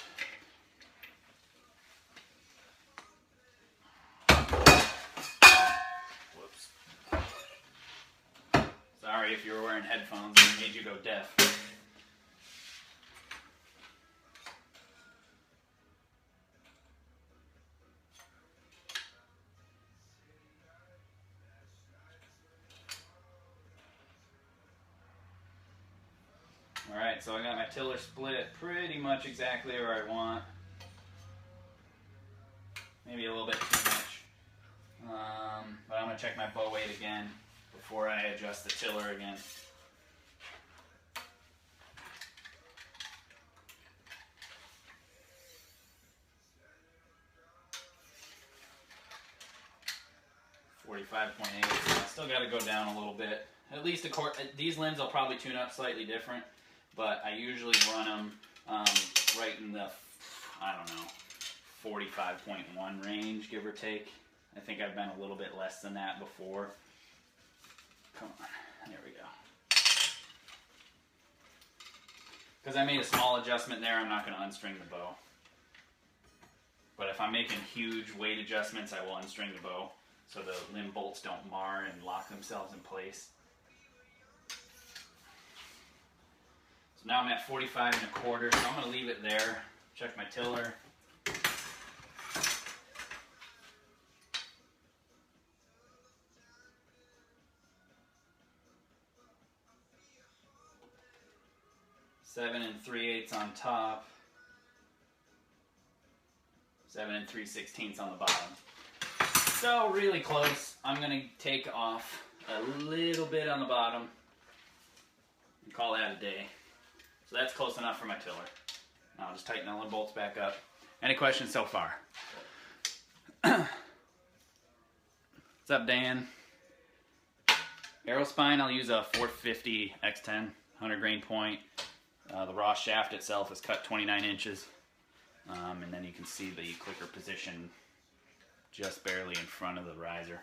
Whoops. Sorry if you were wearing headphones and it made you go deaf. Alright, so I got my tiller split pretty much exactly where I want. Maybe a little bit too much. But I'm going to check my bow weight again before I adjust the tiller again. .8. I still got to go down a little bit. At least these limbs I'll probably tune up slightly different, but I usually run them right in the, I don't know, 45.1 range, give or take. I think I've been a little bit less than that before. Come on, there we go. Because I made a small adjustment there, I'm not going to unstring the bow. But if I'm making huge weight adjustments, I will unstring the bow so the limb bolts don't mar and lock themselves in place. So now I'm at 45 1/4, so I'm going to leave it there. Check my tiller. Seven 3/8 on top. 7 3/16 on the bottom. So really close. I'm going to take off a little bit on the bottom and call that a day. So that's close enough for my tiller. Now I'll just tighten the limb bolts back up. Any questions so far? What's up, Dan? Arrow spine, I'll use a 450 X10, 100 grain point. The raw shaft itself is cut 29 inches. And then you can see the clicker position just barely in front of the riser.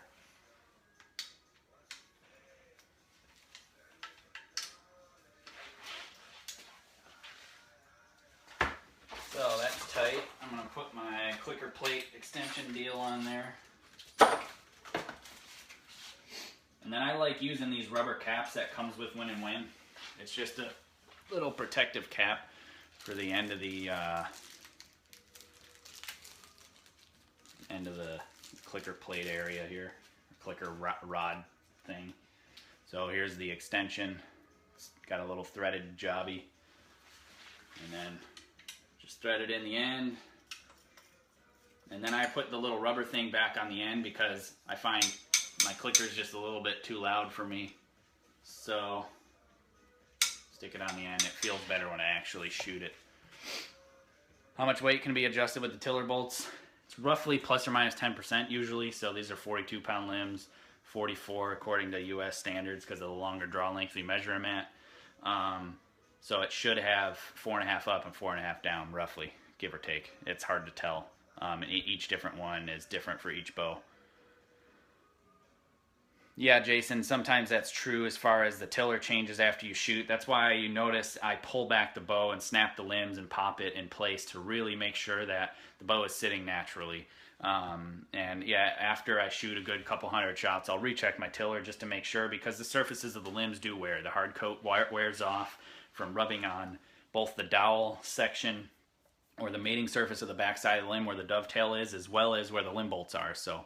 So that's tight. I'm going to put my clicker plate extension deal on there. And then I like using these rubber caps that comes with Win and Win. It's just a little protective cap for the end of the clicker plate area here, clicker rod thing. So here's the extension. It's got a little threaded jobby, and then just thread it in the end. And then I put the little rubber thing back on the end because I find my clicker is just a little bit too loud for me. So stick it on the end. It feels better when I actually shoot it. How much weight can be adjusted with the tiller bolts? It's roughly plus or minus 10% usually, so these are 42-pound limbs, 44 according to US standards because of the longer draw length we measure them at. So it should have 4.5 up and 4.5 down roughly. give or take. It's hard to tell. And each different one is different for each bow. Yeah, Jason, sometimes that's true as far as the tiller changes after you shoot. That's why you notice I pull back the bow and snap the limbs and pop it in place to really make sure that the bow is sitting naturally. And yeah, after I shoot a good couple hundred shots, I'll recheck my tiller just to make sure, because the surfaces of the limbs do wear. The hard coat wears off from rubbing on both the dowel section or the mating surface of the backside of the limb where the dovetail is, as well as where the limb bolts are. So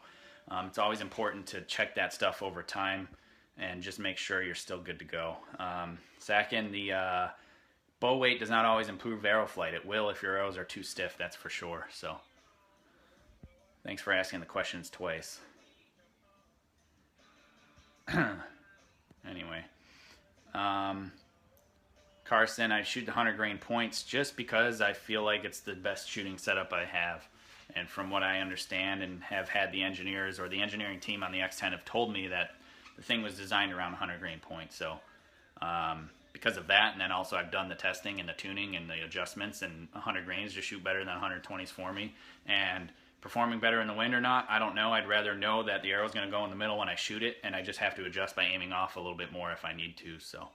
it's always important to check that stuff over time and just make sure you're still good to go. Second, the bow weight does not always improve arrow flight. It will if your arrows are too stiff, that's for sure. So thanks for asking the questions twice. Anyway, Carson, I shoot the 100 grain points just because I feel like it's the best shooting setup I have. And from what I understand and have had the engineers or the engineering team on the X10 have told me that the thing was designed around 100 grain points. So because of that, and then also I've done the testing and the tuning and the adjustments, and 100 grains just shoot better than 120s for me. And performing better in the wind or not, I don't know. I'd rather know that the arrow's going to go in the middle when I shoot it, and I just have to adjust by aiming off a little bit more if I need to. So,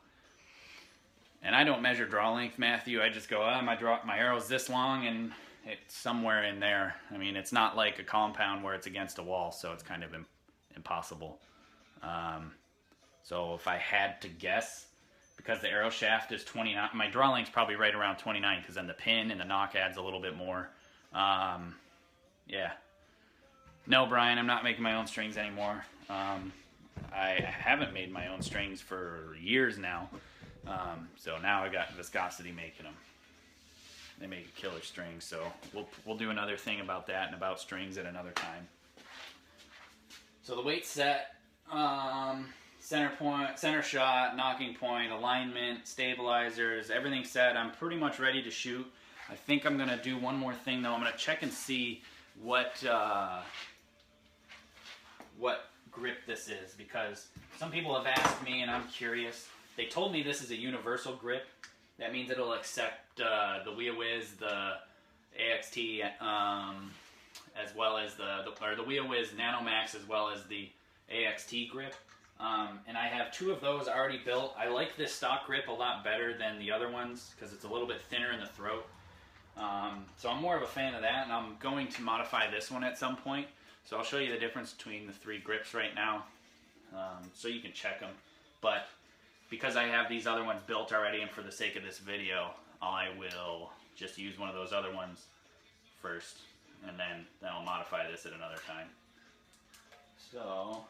and I don't measure draw length, Matthew. I just go, my arrow's this long, and it's somewhere in there. I mean, it's not like a compound where it's against a wall, so it's kind of impossible. So if I had to guess, because the arrow shaft is 29, my draw length's probably right around 29, because then the pin and the nock adds a little bit more. Yeah. No, Brian, I'm not making my own strings anymore. I haven't made my own strings for years now. So now I got Viscosity making them. They make a killer string, so we'll do another thing about that and about strings at another time. So the weight's set, center point, center shot, knocking point, alignment, stabilizers, everything's set. I'm pretty much ready to shoot. I think I'm gonna do one more thing though. I'm gonna check and see what grip this is, because some people have asked me and I'm curious. They told me this is a universal grip. That means it'll accept the WeaWiz, the AXT, as well as the WeaWiz NanoMax, as well as the AXT grip. And I have two of those already built. I like this stock grip a lot better than the other ones because it's a little bit thinner in the throat. So I'm more of a fan of that, and I'm going to modify this one at some point. So I'll show you the difference between the three grips right now, so you can check them. But because I have these other ones built already, and for the sake of this video, I will just use one of those other ones first, and then I'll modify this at another time. So,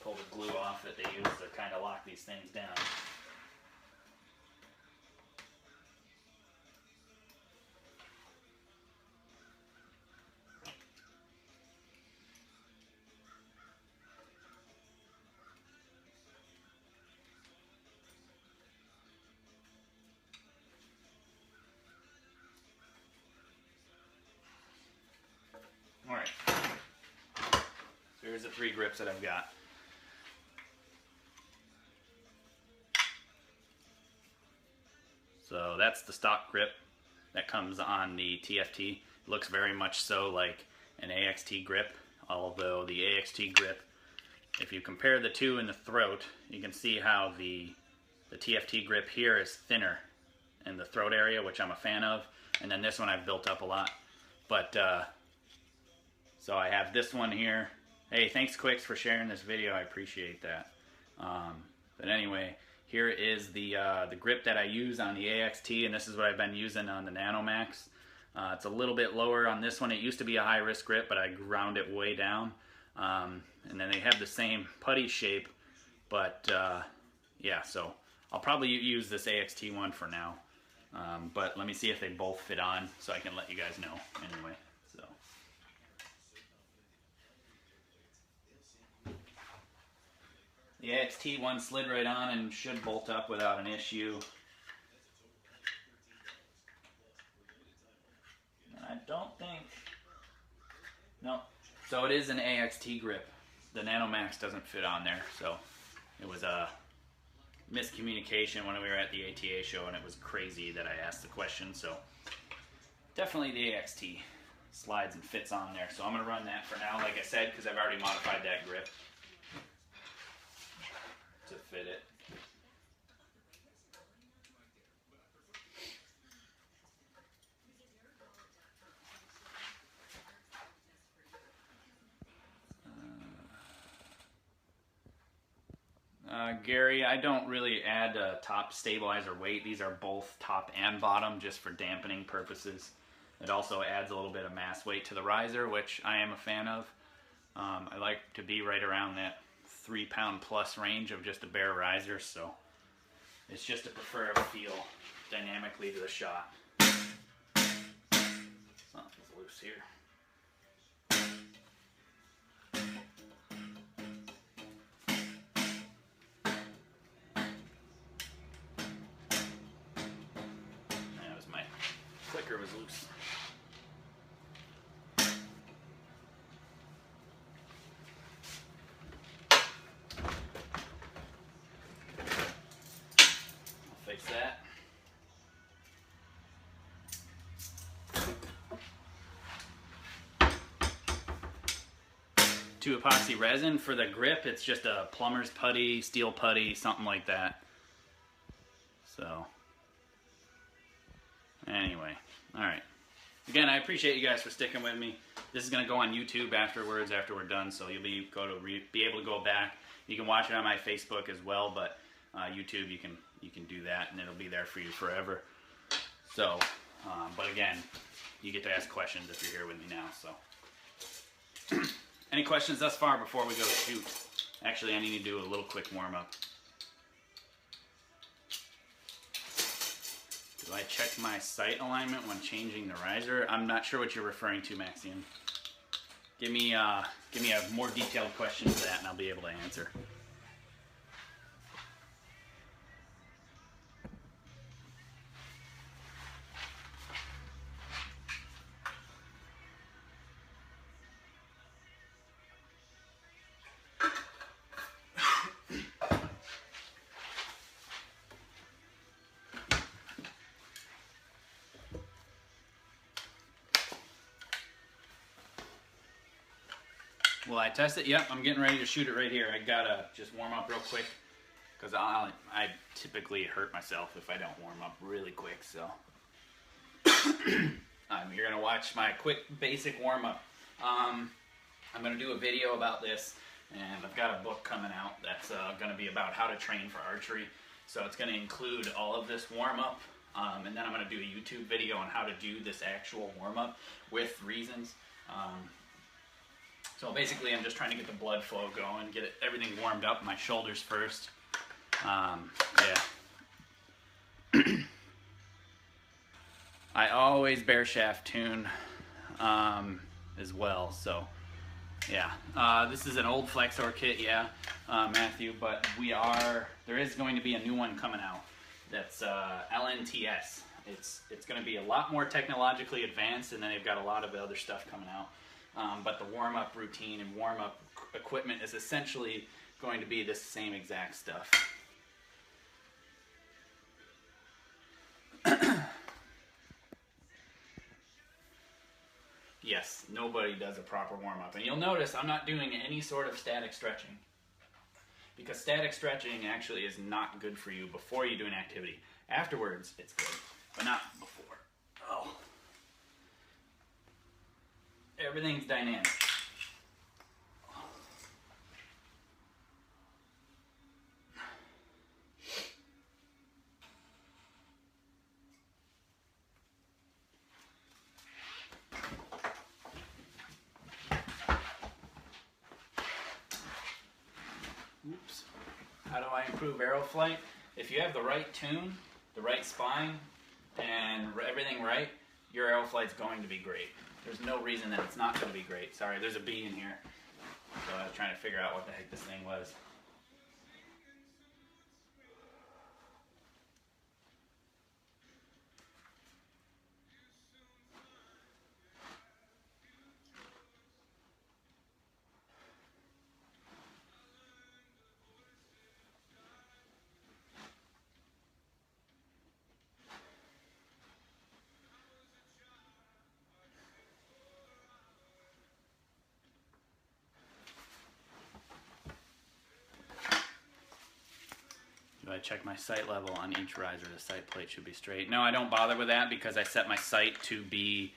pull the glue off that they use to kind of lock these things down. Alright, so here's the three grips that I've got. So that's the stock grip that comes on the TFT. It looks very much so like an AXT grip, although the AXT grip, if you compare the two in the throat, you can see how the TFT grip here is thinner in the throat area, which I'm a fan of, and then this one I've built up a lot. But so I have this one here. Hey, thanks Quicks for sharing this video. I appreciate that. But anyway, here is the grip that I use on the AXT, and this is what I've been using on the NanoMax. It's a little bit lower on this one. It used to be a high risk grip, but I ground it way down. And then they have the same putty shape, but yeah, so I'll probably use this AXT one for now. But let me see if they both fit on so I can let you guys know anyway. So. The AXT one slid right on and should bolt up without an issue. I don't think, no. So it is an AXT grip. The NanoMax doesn't fit on there, so it was a miscommunication when we were at the ATA show, and it was crazy that I asked the question. So Definitely the AXT slides and fits on there. So I'm going to run that for now, like I said, because I've already modified that grip to fit it. Gary, I don't really add top stabilizer weight. These are both top and bottom just for dampening purposes. It also adds a little bit of mass weight to the riser, which I am a fan of. I like to be right around that 3 pound plus range of just a bare riser, so it's just to prefer to feel dynamically to the shot. Something's loose here. That was my clicker was loose. Fix that. To epoxy resin for the grip, it's just a plumber's putty, steel putty, something like that. So, anyway, all right. Again, I appreciate you guys for sticking with me. This is going to go on YouTube afterwards, after we're done, so you'll be able to go back. You can watch it on my Facebook as well, but YouTube, you can do that, and it'll be there for you forever. So, but again, you get to ask questions if you're here with me now. So, any questions thus far before we go shoot? Actually, I need to do a little quick warm up. Do I check my sight alignment when changing the riser? I'm not sure what you're referring to, Maxine. Give me a more detailed question for that, and I'll be able to answer. Will I test it? Yep, I'm getting ready to shoot it right here. I gotta just warm up real quick because I typically hurt myself if I don't warm up really quick. So you're gonna watch my quick basic warm up. I'm gonna do a video about this, and I've got a book coming out that's gonna be about how to train for archery. So it's gonna include all of this warm up, and then I'm gonna do a YouTube video on how to do this actual warm up with reasons. So basically, I'm just trying to get the blood flow going, get everything warmed up, my shoulders first. Yeah. I always bare shaft tune as well, so yeah. This is an old Flexor kit, yeah, Matthew, but there is going to be a new one coming out that's LNTS. It's going to be a lot more technologically advanced, and then they've got a lot of other stuff coming out. But the warm-up routine and warm-up equipment is essentially going to be the same exact stuff. Yes, nobody does a proper warm-up. And you'll notice I'm not doing any sort of static stretching, because static stretching actually is not good for you before you do an activity. Afterwards, it's good, but not before. Oh. Everything's dynamic. Oops. How do I improve arrow flight? If you have the right tune, the right spine, and everything right, your arrow flight's going to be great. There's no reason that it's not going to be great. Sorry, there's a bee in here. So I was trying to figure out what the heck this thing was. check my sight level on each riser. The sight plate should be straight. No, I don't bother with that because I set my sight to be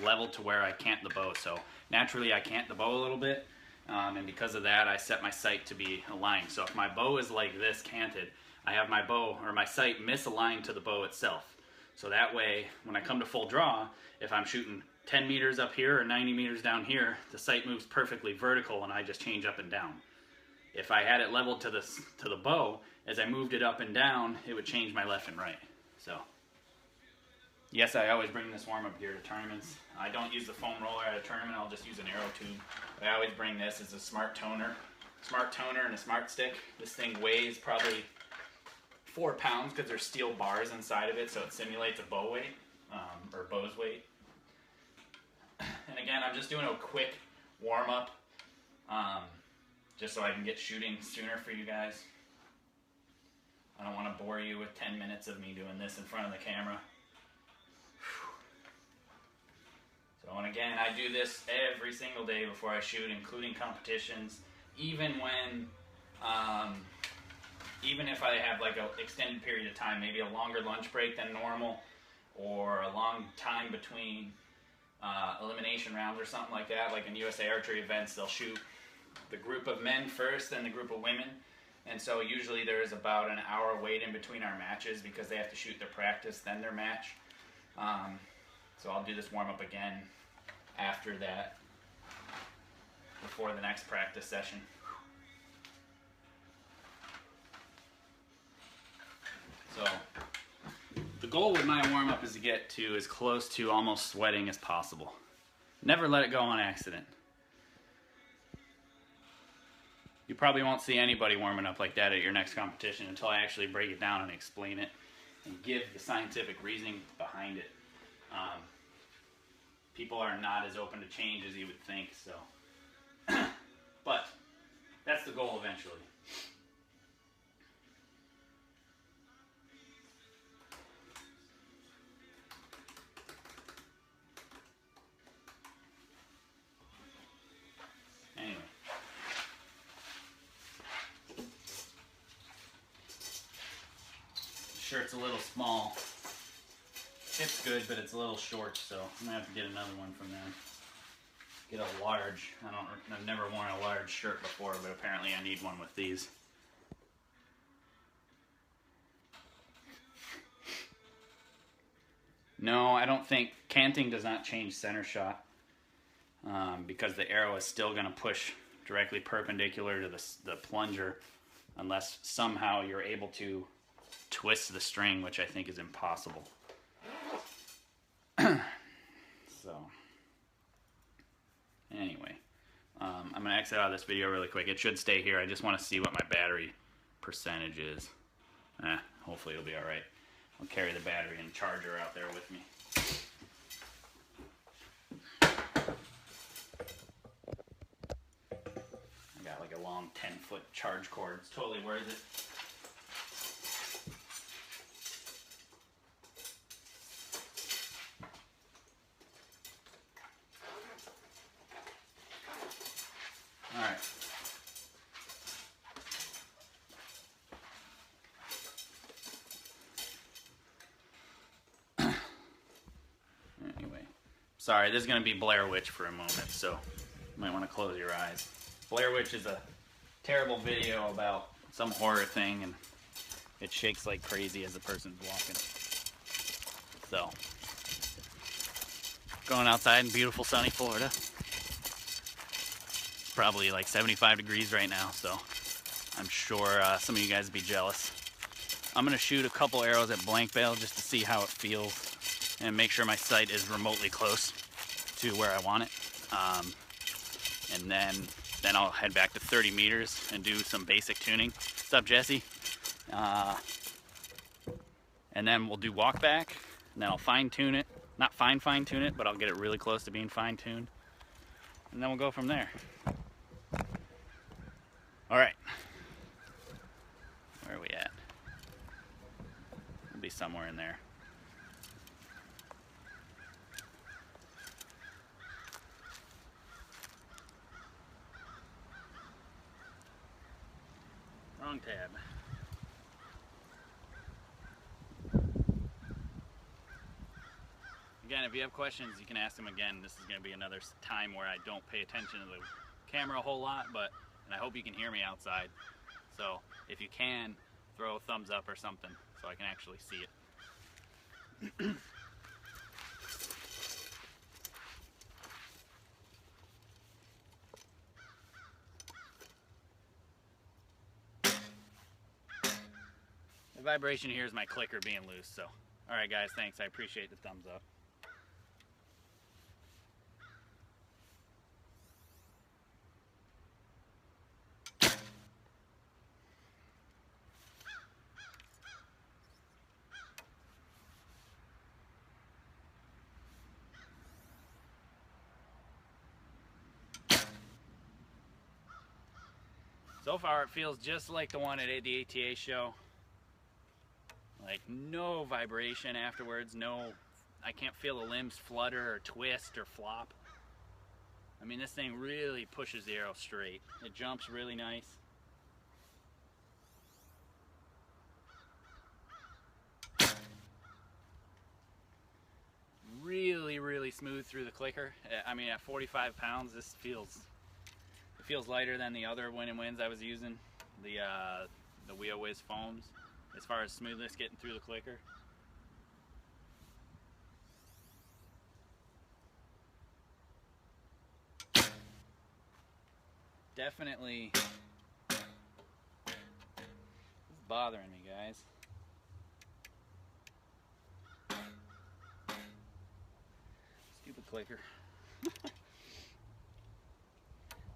level to where I cant the bow. So naturally I cant the bow a little bit, and because of that I set my sight to be aligned. So if my bow is like this canted, I have my bow or my sight misaligned to the bow itself. So that way when I come to full draw, if I'm shooting 10 meters up here or 90 meters down here, the sight moves perfectly vertical and I just change up and down. If I had it leveled to the bow, as I moved it up and down, it would change my left and right. So, yes, I always bring this warm-up gear to tournaments. I don't use the foam roller at a tournament, I'll just use an arrow tube. I always bring this as a smart toner and a smart stick. This thing weighs probably 4 pounds because there's steel bars inside of it, so it simulates a bow weight, or bow's weight. And again, I'm just doing a quick warm-up, just so I can get shooting sooner for you guys. I don't want to bore you with 10 minutes of me doing this in front of the camera. So, and again, I do this every single day before I shoot, including competitions, even when, even if I have like an extended period of time, maybe a longer lunch break than normal, or a long time between elimination rounds or something like that. Like in USA Archery events, they'll shoot the group of men first, then the group of women. And so usually there is about an hour wait in between our matches because they have to shoot their practice, then their match. So I'll do this warm-up again after that, before the next practice session. So the goal with my warm-up is to get to as close to almost sweating as possible. Never let it go on accident. You probably won't see anybody warming up like that at your next competition until I actually break it down and explain it and give the scientific reasoning behind it. People are not as open to change as you would think, so. But that's the goal eventually. Anyway. Shirt's a little small. It's good, but it's a little short, so I'm gonna have to get another one from them. Get a large. I've never worn a large shirt before, but apparently I need one with these. No, I don't think canting does not change center shot, because the arrow is still gonna push directly perpendicular to the plunger, unless somehow you're able to twist the string, which I think is impossible. So, anyway, I'm going to exit out of this video really quick. It should stay here. I just want to see what my battery percentage is. Hopefully it'll be alright. I'll carry the battery and charger out there with me. I got like a long 10-foot charge cord. It's totally worth it. Alright. Anyway. Sorry, this is going to be Blair Witch for a moment, so you might want to close your eyes. Blair Witch is a terrible video about some horror thing, and it shakes like crazy as the person's walking. So, going outside in beautiful sunny Florida. Probably like 75 degrees right now, so I'm sure some of you guys would be jealous. I'm going to shoot a couple arrows at blank bale just to see how it feels and make sure my sight is remotely close to where I want it. And then I'll head back to 30 meters and do some basic tuning. What's up, Jesse? And then we'll do walk back, and then I'll fine tune it. Not fine tune it, but I'll get it really close to being fine tuned. And then we'll go from there. All right, where are we at? We'll be somewhere in there. Wrong tab. Again, if you have questions, you can ask them again. This is going to be another time where I don't pay attention to the camera a whole lot, and I hope you can hear me outside. So if you can, throw a thumbs up or something so I can actually see it. The vibration here is my clicker being loose, so. Alright guys, thanks. I appreciate the thumbs up. So far it feels just like the one at the ATA show. Like no vibration afterwards, I can't feel the limbs flutter or twist or flop. I mean, this thing really pushes the arrow straight. It jumps really nice. Really, really smooth through the clicker. I mean, at 45 pounds, this feels lighter than the other Win & Wins I was using, the WeoWiz foams, as far as smoothness getting through the clicker. Definitely, this is bothering me, guys. Stupid clicker.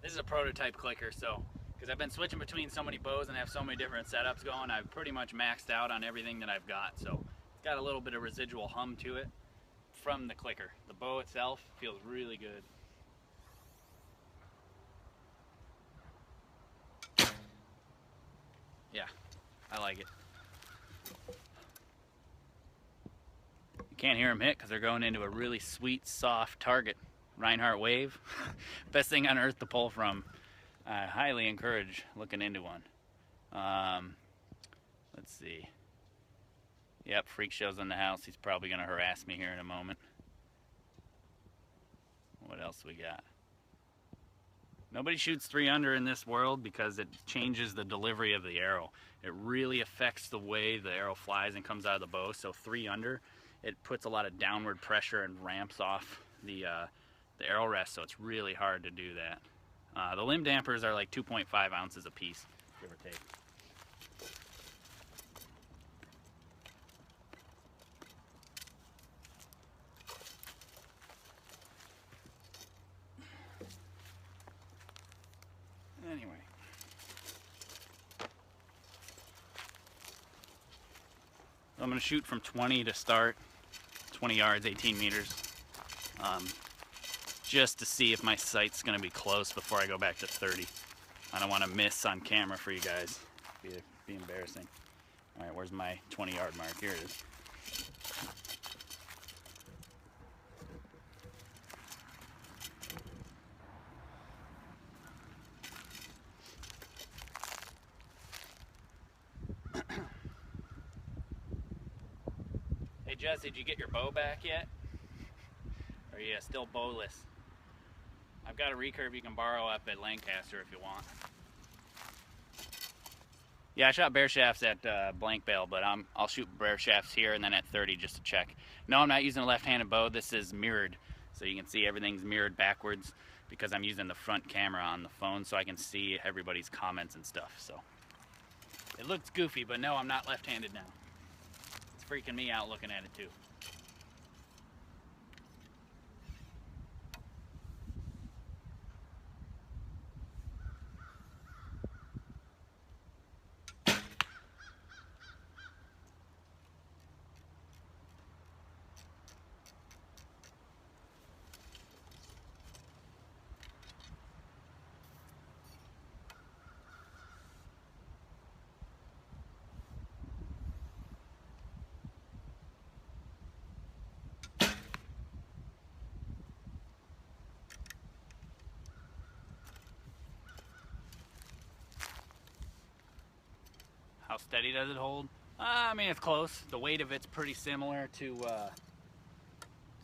This is a prototype clicker, so because I've been switching between so many bows and have so many different setups going, I've pretty much maxed out on everything that I've got. So it's got a little bit of residual hum to it from the clicker. The bow itself feels really good. Yeah, I like it. You can't hear them hit because they're going into a really sweet, soft target. Reinhardt Wave, best thing on earth to pull from. I highly encourage looking into one. Let's see. Yep, Freak Show's in the house. He's probably going to harass me here in a moment. What else we got? Nobody shoots 3 under in this world because it changes the delivery of the arrow. It really affects the way the arrow flies and comes out of the bow. So 3 under, it puts a lot of downward pressure and ramps off the arrow rest, so it's really hard to do that. The limb dampers are like 2.5 ounces a piece, give or take. Anyway. I'm going to shoot from 20 to start, 20 yards, 18 meters. Just to see if my sight's going to be close before I go back to 30. I don't want to miss on camera for you guys. It'd be embarrassing. Alright, where's my 20-yard mark? Here it is. Hey Jess, did you get your bow back yet? Or are you still bowless? I've got a recurve you can borrow up at Lancaster if you want. Yeah, I shot bear shafts at blank bale, but I'll shoot bear shafts here and then at 30 just to check. No, I'm not using a left-handed bow. This is mirrored, so you can see everything's mirrored backwards because I'm using the front camera on the phone so I can see everybody's comments and stuff. So it looks goofy, but no, I'm not left-handed now. It's freaking me out looking at it too. How steady does it hold? I mean, it's close. The weight of it's pretty similar to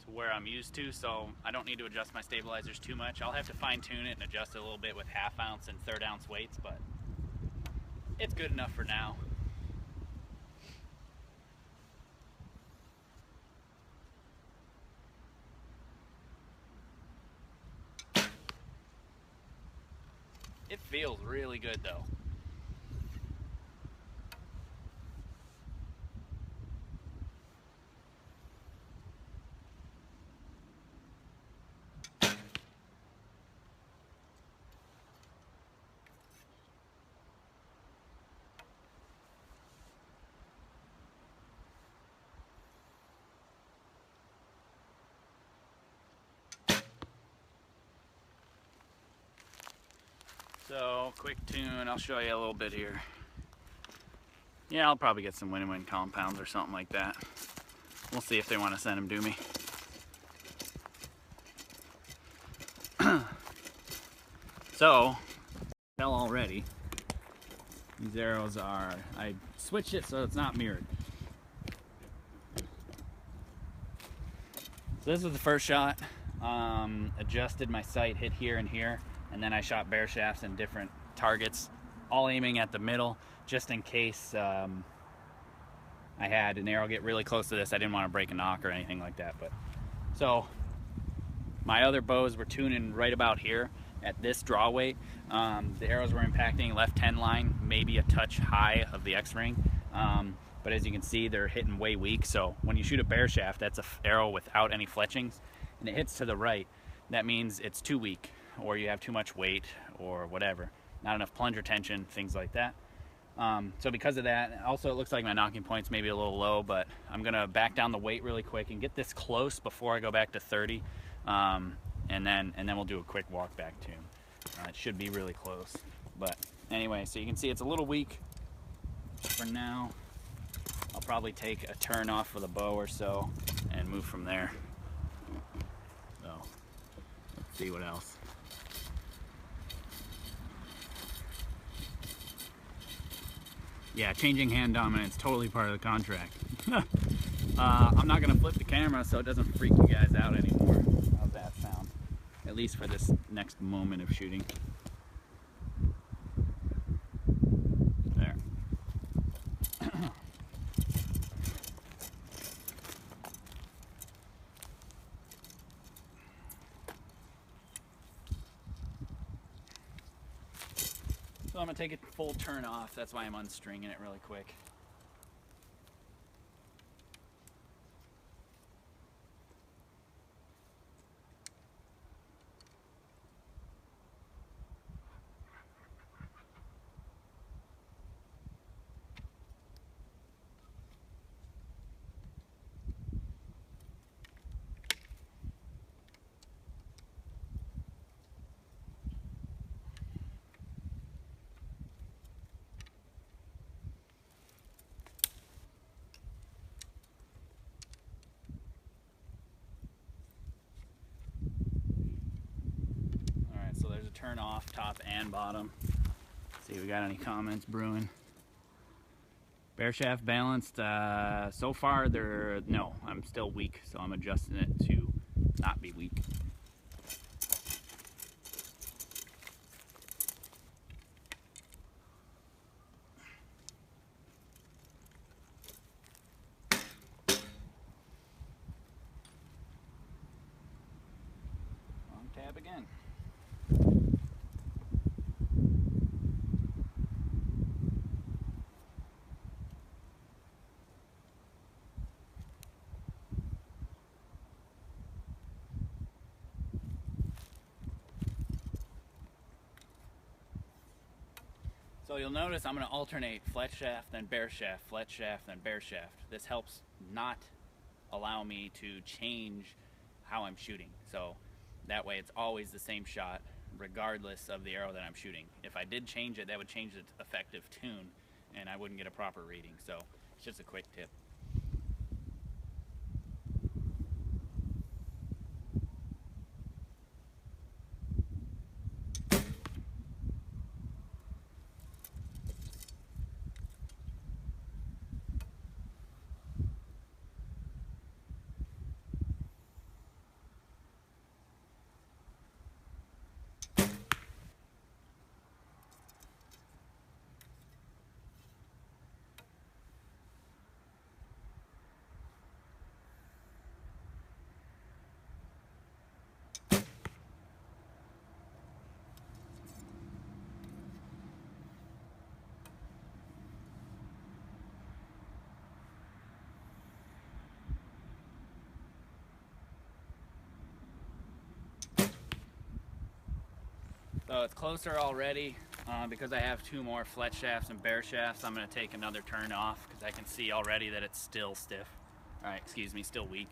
to where I'm used to, so I don't need to adjust my stabilizers too much. I'll have to fine tune it and adjust it a little bit with 1/2 ounce and 1/3 ounce weights, but it's good enough for now. It feels really good though. So, quick tune, I'll show you a little bit here. Yeah, I'll probably get some win-win compounds or something like that. We'll see if they want to send them to me. So, tell already, these arrows are, I switched it so it's not mirrored. So this was the first shot. Adjusted my sight, hit here and here, and then I shot bear shafts in different targets, all aiming at the middle, just in case I had an arrow get really close to this. I didn't want to break a knock or anything like that. But so my other bows were tuning right about here at this draw weight. The arrows were impacting left 10 line, maybe a touch high of the X-ring. But as you can see, they're hitting way weak. So when you shoot a bear shaft, that's an arrow without any fletchings, and it hits to the right, that means it's too weak, or you have too much weight, or whatever. Not enough plunger tension, things like that. So because of that, also it looks like my knocking point's maybe a little low, but I'm gonna back down the weight really quick and get this close before I go back to 30, and then we'll do a quick walk back tune. It should be really close. But anyway, so you can see it's a little weak for now. I'll probably take a turn off with a bow or so and move from there. So let's see what else. Yeah, changing hand dominance, totally part of the contract. I'm not gonna flip the camera so it doesn't freak you guys out anymore. How's that sound? At least for this next moment of shooting. There. So I'm gonna take a full turn off. That's why I'm unstringing it really quick. So there's a turn off, top and bottom. See if we got any comments brewing. Bear shaft balanced. So far, no, I'm still weak, so I'm adjusting it to not be weak. Wrong tab again. So you'll notice I'm going to alternate fletch shaft, then bear shaft, fletch shaft, then bear shaft. This helps not allow me to change how I'm shooting. So that way it's always the same shot, regardless of the arrow that I'm shooting. If I did change it, that would change the effective tune, and I wouldn't get a proper reading. So it's just a quick tip. So it's closer already. Because I have 2 more fletch shafts and bear shafts, I'm going to take another turn off because I can see already that it's still stiff. Alright, excuse me, still weak.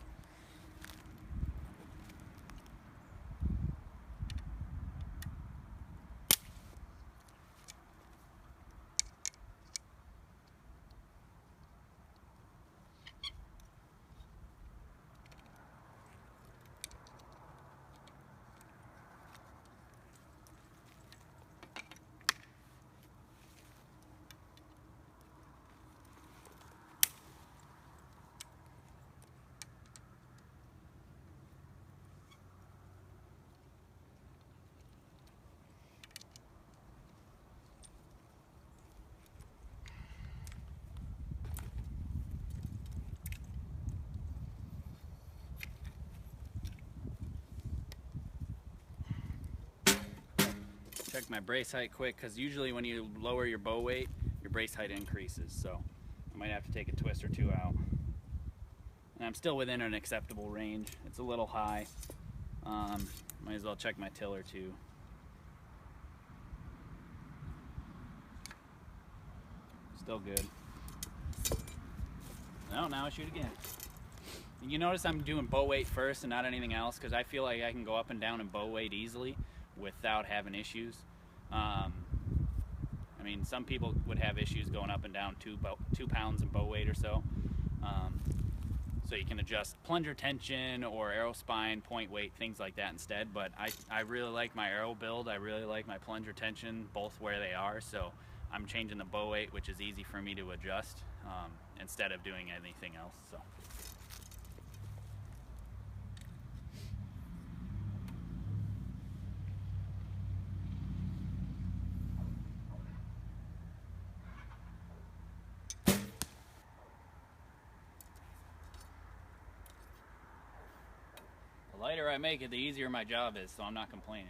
Check my brace height quick, because usually when you lower your bow weight, your brace height increases, so I might have to take a twist or 2 out. And I'm still within an acceptable range. It's a little high. Might as well check my tiller too. Still good. No, now I shoot again. You notice I'm doing bow weight first and not anything else, because I feel like I can go up and down in bow weight easily without having issues. I mean, some people would have issues going up and down 2 pounds in bow weight or so. So you can adjust plunger tension or arrow spine, point weight, things like that instead. But I really like my arrow build. I really like my plunger tension, both where they are. So I'm changing the bow weight, which is easy for me to adjust instead of doing anything else. So. The lighter I make it, the easier my job is, so I'm not complaining.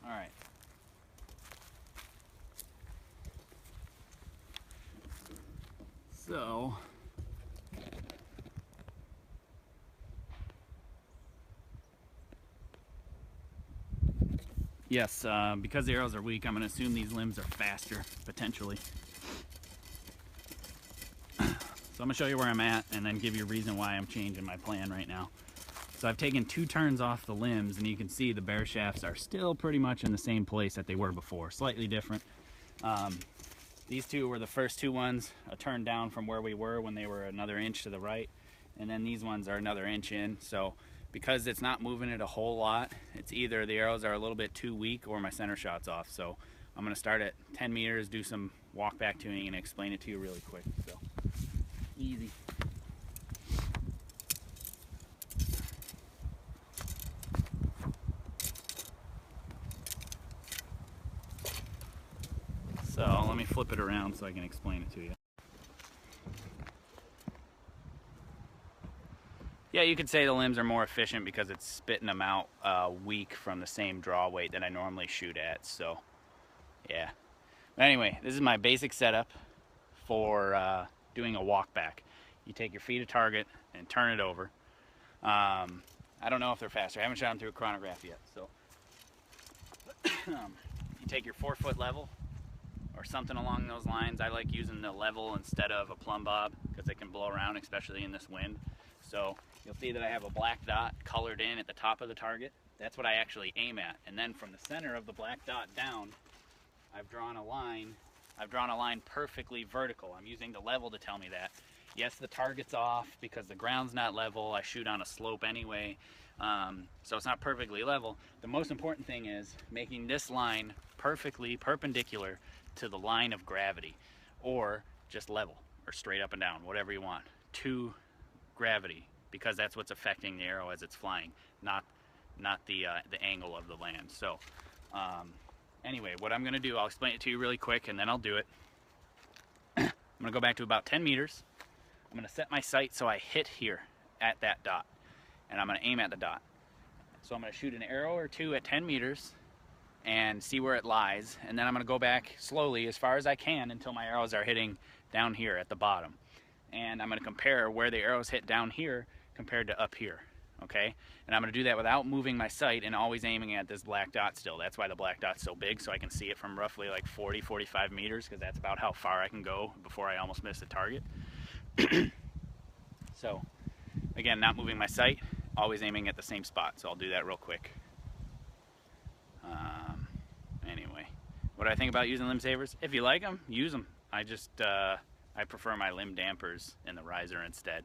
All right. So, yes, because the arrows are weak, I'm going to assume these limbs are faster, potentially. So I'm going to show you where I'm at and then give you a reason why I'm changing my plan right now. So I've taken 2 turns off the limbs, and you can see the bear shafts are still pretty much in the same place that they were before, slightly different. These 2 were the first 2 ones, a turn down from where we were when they were another inch to the right. And then these ones are another inch in. So because it's not moving it a whole lot, it's either the arrows are a little bit too weak or my center shot's off. So I'm gonna start at 10 meters, do some walk back tuning and explain it to you really quick. So easy. So let me flip it around so I can explain it to you. Yeah, you could say the limbs are more efficient because it's spitting them out weak from the same draw weight that I normally shoot at. So yeah. But anyway, this is my basic setup for doing a walk back. You take your feet to target and turn it over. I don't know if they're faster. I haven't shot them through a chronograph yet. So you take your 4-foot level or something along those lines. I like using the level instead of a plumb bob because it can blow around, especially in this wind. So you'll see that I have a black dot colored in at the top of the target. That's what I actually aim at. And then from the center of the black dot down, I've drawn a line. I've drawn a line perfectly vertical. I'm using the level to tell me that. Yes, the target's off because the ground's not level. I shoot on a slope anyway, so it's not perfectly level. The most important thing is making this line perfectly perpendicular to the line of gravity, or just level, or straight up and down, whatever you want, to gravity, because that's what's affecting the arrow as it's flying, not the angle of the land. So anyway, what I'm gonna do, I'll explain it to you really quick and then I'll do it. I'm gonna go back to about 10 meters. I'm gonna set my sight so I hit here at that dot, and I'm going to aim at the dot. So I'm going to shoot an arrow or two at 10 meters and see where it lies, and then I'm going to go back slowly as far as I can until my arrows are hitting down here at the bottom. And I'm going to compare where the arrows hit down here compared to up here, okay? And I'm going to do that without moving my sight and always aiming at this black dot still. That's why the black dot's so big, so I can see it from roughly like 40, 45 meters, because that's about how far I can go before I almost miss the target. So, again, not moving my sight, always aiming at the same spot. So I'll do that real quick. Anyway, what do I think about using limb savers? If you like them, use them. I just, I prefer my limb dampers in the riser instead.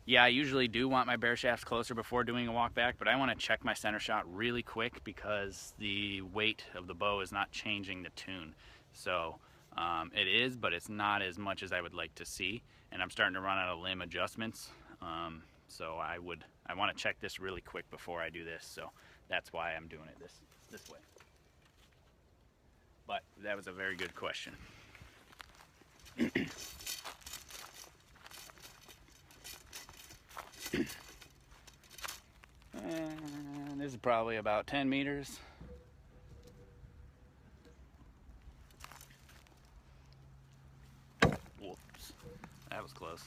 Yeah, I usually do want my bear shafts closer before doing a walk back, but I want to check my center shot really quick because the weight of the bow is not changing the tune. So it is, but it's not as much as I would like to see, and I'm starting to run out of limb adjustments. So I want to check this really quick before I do this. So that's why I'm doing it this way. But that was a very good question. And this is probably about 10 meters. Whoops, that was close.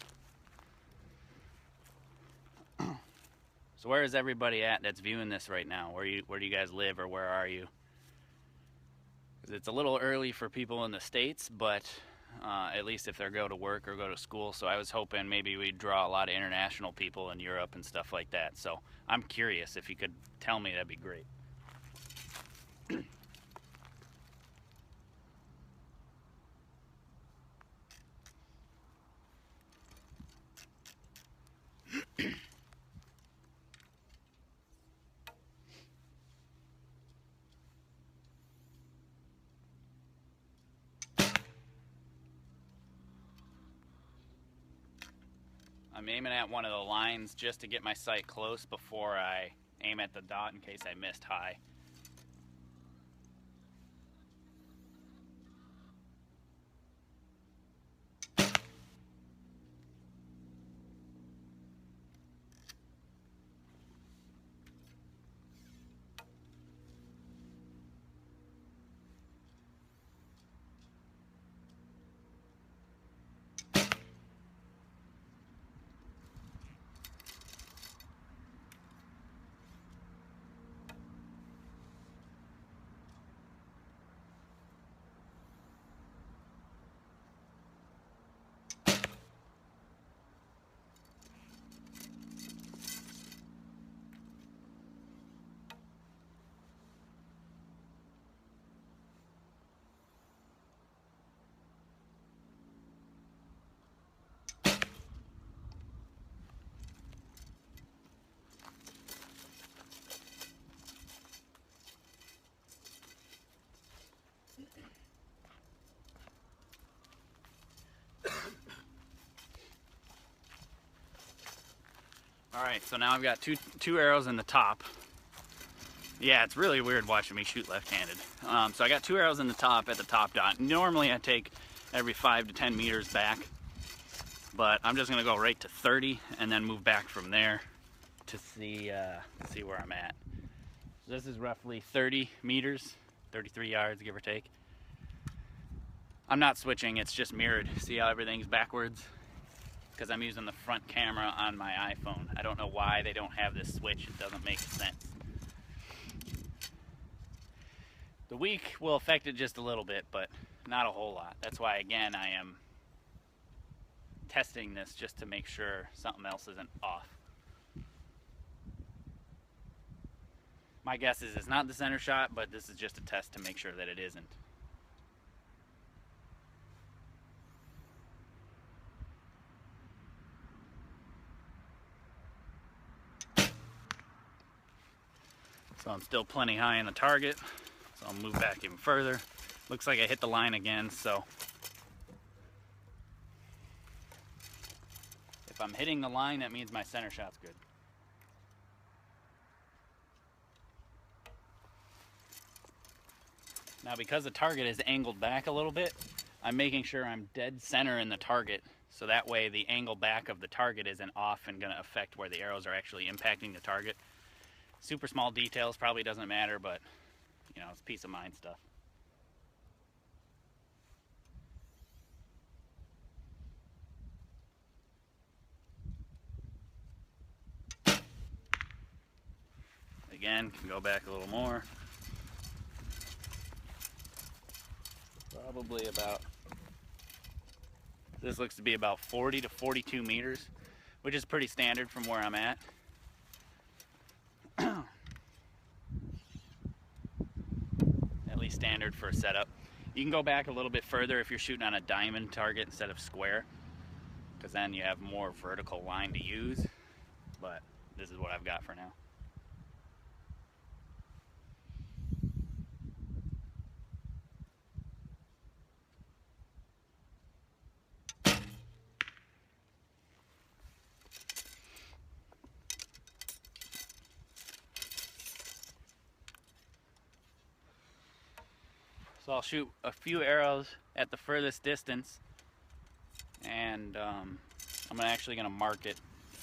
So where is everybody at that's viewing this right now? Where do you guys live, or where are you? 'Cause it's a little early for people in the States, but at least if they go to work or go to school. So I was hoping maybe we'd draw a lot of international people in Europe and stuff like that. So I'm curious, if you could tell me, that'd be great. I'm aiming at one of the lines just to get my sight close before I aim at the dot in case I missed high. Alright, so now I've got two arrows in the top. Yeah, it's really weird watching me shoot left-handed. So I got two arrows in the top at the top dot. Normally I take every 5 to 10 meters back, but I'm just going to go right to 30 and then move back from there to see where I'm at. So this is roughly 30 meters, 33 yards, give or take. I'm not switching, it's just mirrored. See how everything's backwards? Because I'm using the front camera on my iPhone. I don't know why they don't have this switch. It doesn't make sense. The week will affect it just a little bit, but not a whole lot. That's why, again, I am testing this just to make sure something else isn't off. My guess is it's not the center shot, but this is just a test to make sure that it isn't. So I'm still plenty high in the target, so I'll move back even further. Looks like I hit the line again, so if I'm hitting the line, that means my center shot's good. Now, because the target is angled back a little bit, I'm making sure I'm dead center in the target So that way the angle back of the target isn't off and going to affect where the arrows are actually impacting the target. Super small details, probably doesn't matter, but you know, it's peace of mind stuff. Again, can go back a little more. Probably about, this looks to be about 40 to 42 meters, which is pretty standard from where I'm at. At least standard for a setup. You can go back a little bit further if you're shooting on a diamond target instead of square, because then you have more vertical line to use, but this is what I've got for now. So I'll shoot a few arrows at the furthest distance, and I'm actually going to mark it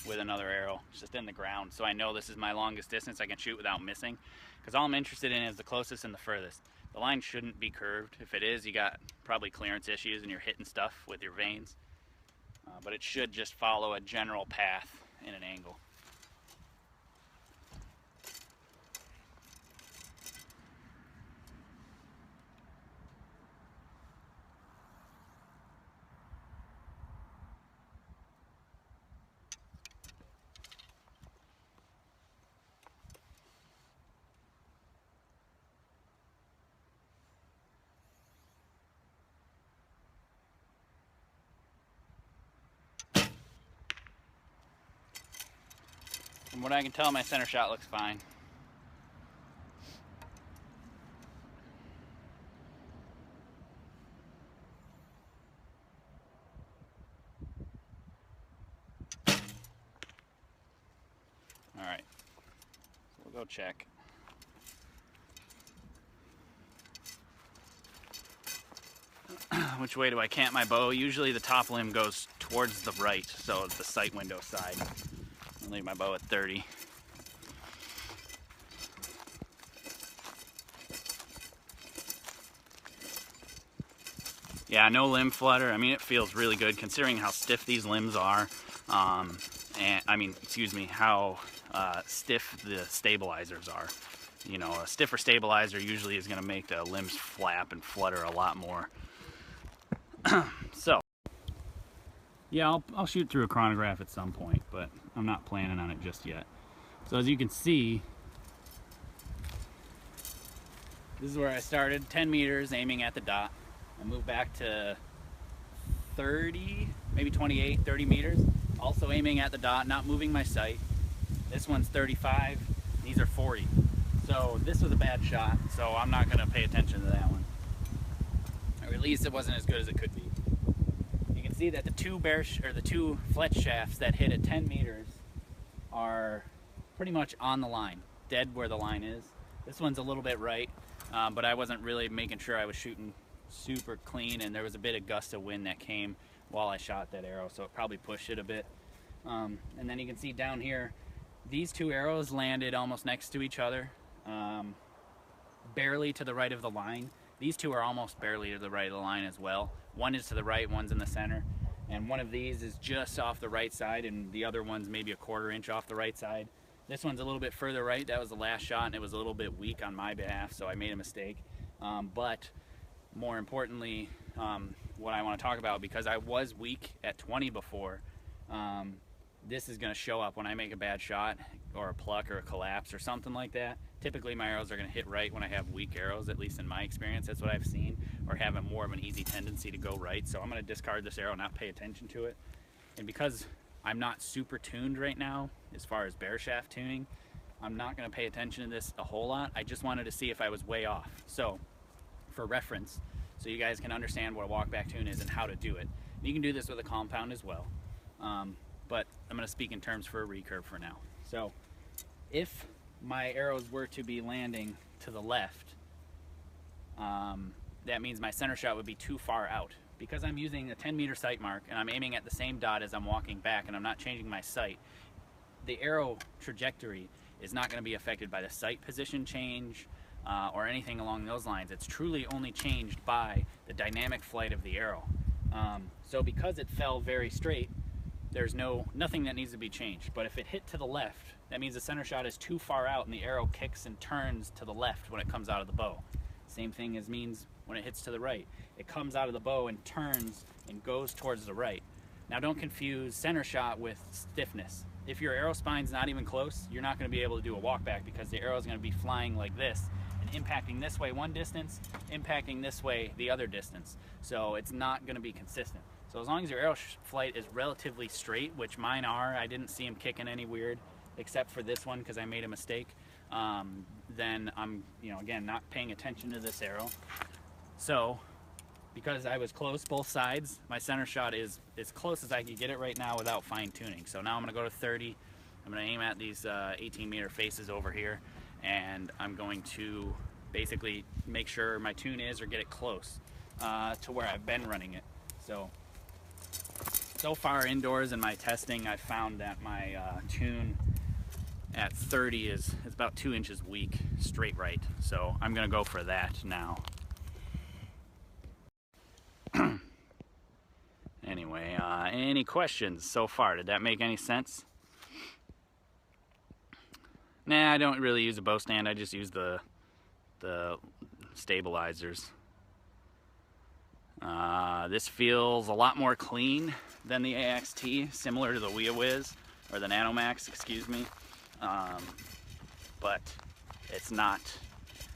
with another arrow just in the ground, so I know this is my longest distance I can shoot without missing, because all I'm interested in is the closest and the furthest. The line shouldn't be curved. If it is, you got probably clearance issues and you're hitting stuff with your vanes, but it should just follow a general path in an angle. From what I can tell, my center shot looks fine. Alright, so we'll go check. Which way do I cant my bow? Usually the top limb goes towards the right, so the sight window side. I'll leave my bow at 30. Yeah, no limb flutter. I mean, it feels really good considering how stiff these limbs are. And I mean, excuse me, how stiff the stabilizers are. You know, a stiffer stabilizer usually is going to make the limbs flap and flutter a lot more. So, yeah, I'll shoot through a chronograph at some point, but I'm not planning on it just yet. So as you can see, this is where I started, 10 meters aiming at the dot. I moved back to 30, maybe 28, 30 meters, also aiming at the dot, not moving my sight. This one's 35, these are 40. So this was a bad shot, so I'm not gonna pay attention to that one. Or at least it wasn't as good as it could be. You can see that the two fletch shafts that hit at 10 meters are pretty much on the line, dead where the line is. This one's a little bit right, but I wasn't really making sure I was shooting super clean, and there was a bit of gust of wind that came while I shot that arrow, so it probably pushed it a bit. And then you can see down here, these two arrows landed almost next to each other, barely to the right of the line. These two are almost barely to the right of the line as well. One is to the right, one's in the center, and one of these is just off the right side, and the other one's maybe a 1/4 inch off the right side. This one's a little bit further right. That was the last shot, and it was a little bit weak on my behalf, so I made a mistake. But more importantly, what I want to talk about, because I was weak at 20 before, this is going to show up when I make a bad shot or a pluck or a collapse or something like that. Typically my arrows are going to hit right when I have weak arrows, at least in my experience. That's what I've seen, or have more of an easy tendency to go right. So I'm going to discard this arrow, not pay attention to it. And because I'm not super tuned right now as far as bear shaft tuning, I'm not going to pay attention to this a whole lot. I just wanted to see if I was way off. So for reference, so you guys can understand what a walkback tune is and how to do it. And you can do this with a compound as well. But I'm going to speak in terms for a recurve for now. So if my arrows were to be landing to the left, that means my center shot would be too far out. Because I'm using a 10-meter sight mark and I'm aiming at the same dot as I'm walking back and I'm not changing my sight, the arrow trajectory is not going to be affected by the sight position change or anything along those lines. It's truly only changed by the dynamic flight of the arrow. So because it fell very straight, there's nothing that needs to be changed. But if it hit to the left, that means the center shot is too far out and the arrow kicks and turns to the left when it comes out of the bow. Same thing as means when it hits to the right. It comes out of the bow and turns and goes towards the right. Now don't confuse center shot with stiffness. If your arrow spine's not even close, you're not going to be able to do a walk back because the arrow is going to be flying like this and impacting this way one distance, impacting this way the other distance. So it's not going to be consistent. So as long as your arrow flight is relatively straight, which mine are, I didn't see them kicking any weird, except for this one because I made a mistake, then I'm, again, not paying attention to this arrow. So because I was close both sides, my center shot is as close as I can get it right now without fine tuning. So now I'm going to go to 30. I'm going to aim at these 18-meter faces over here, and I'm going to basically make sure my tune is or get it close to where I've been running it. So far indoors in my testing, I've found that my tune at 30 is about 2 inches weak, straight right. So I'm going to go for that now. Anyway, any questions so far? Did that make any sense? Nah, I don't really use a bow stand. I just use the stabilizers. This feels a lot more clean than the AXT, similar to the WeaWiz, or the NanoMax, excuse me. But it's not,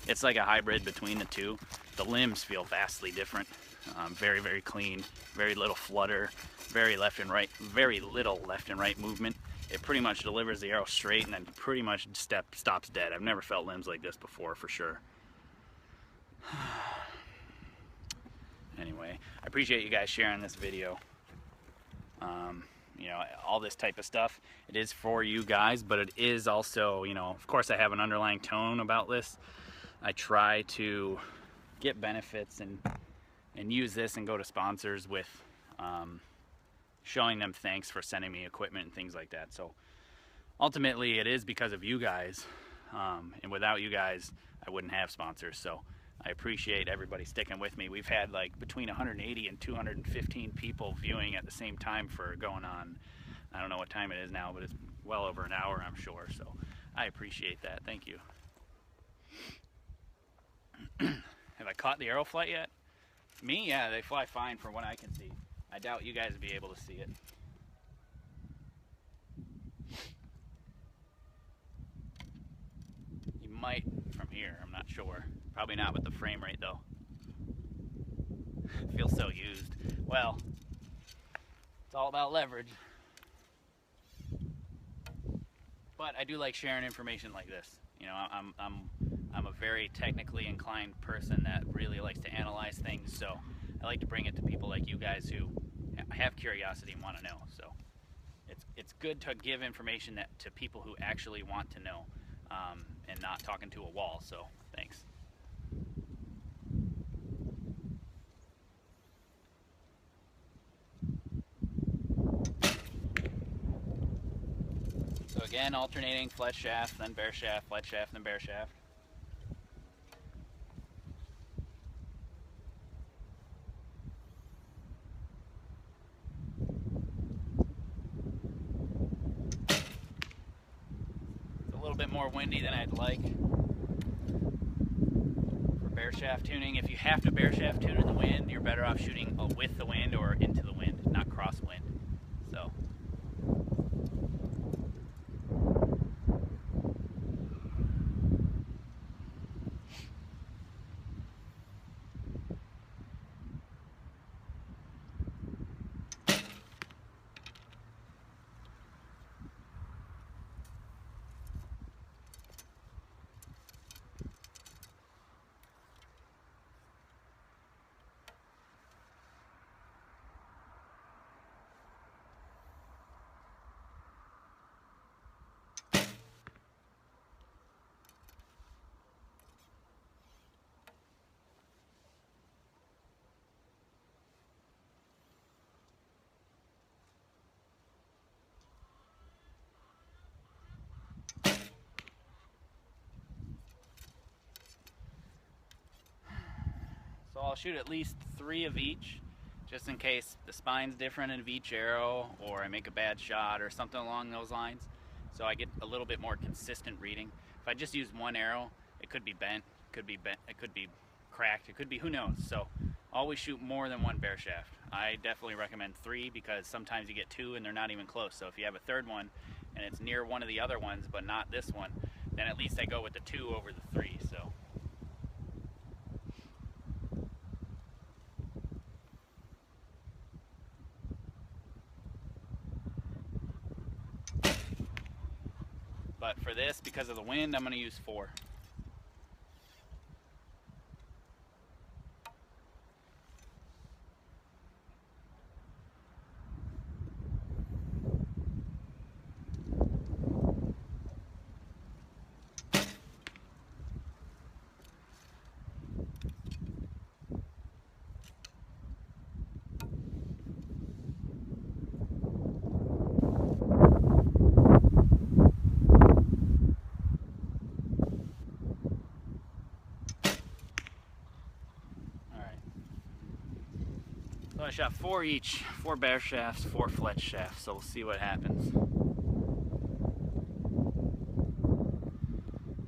it's like a hybrid between the two. The limbs feel vastly different. Very, very clean, very little flutter, very little left and right movement. It pretty much delivers the arrow straight and then pretty much stops dead. I've never felt limbs like this before, for sure. Anyway, I appreciate you guys sharing this video. All this type of stuff, it is for you guys, but it is also, of course I have an underlying tone about this. I try to get benefits and use this and go to sponsors with showing them thanks for sending me equipment and things like that. So ultimately it is because of you guys, and without you guys I wouldn't have sponsors. So I appreciate everybody sticking with me. We've had like between 180 and 215 people viewing at the same time for going on, I don't know what time it is now, but it's well over an hour, I'm sure. So I appreciate that. Thank you. Have I caught the arrow flight yet? Me? Yeah, they fly fine from what I can see. I doubt you guys would be able to see it. You might from here, I'm not sure. Probably not with the frame rate though. Feels so used. Well, it's all about leverage. But I do like sharing information like this. I'm a very technically inclined person that really likes to analyze things, so I like to bring it to people like you guys who have curiosity and want to know. So it's good to give information to people who actually want to know, and not talking to a wall. So thanks. So again, alternating flet shaft, then bare shaft, flet shaft, then bare shaft. It's a little bit more windy than I'd like for bare shaft tuning. If you have to bare shaft tune in the wind, you're better off shooting with the wind or into the wind, not crosswind. So. So I'll shoot at least 3 of each, just in case the spine's different of each arrow, or I make a bad shot or something along those lines. So I get a little bit more consistent reading. If I just use one arrow, it could be bent, it could be cracked, it could be who knows. So always shoot more than one bear shaft. I definitely recommend 3 because sometimes you get 2 and they're not even close. So if you have a third one and it's near one of the other ones but not this one, then at least I go with the 2 over the 3. So but for this, because of the wind, I'm going to use 4. So I shot 4 each, 4 bear shafts, 4 fletch shafts, so we'll see what happens.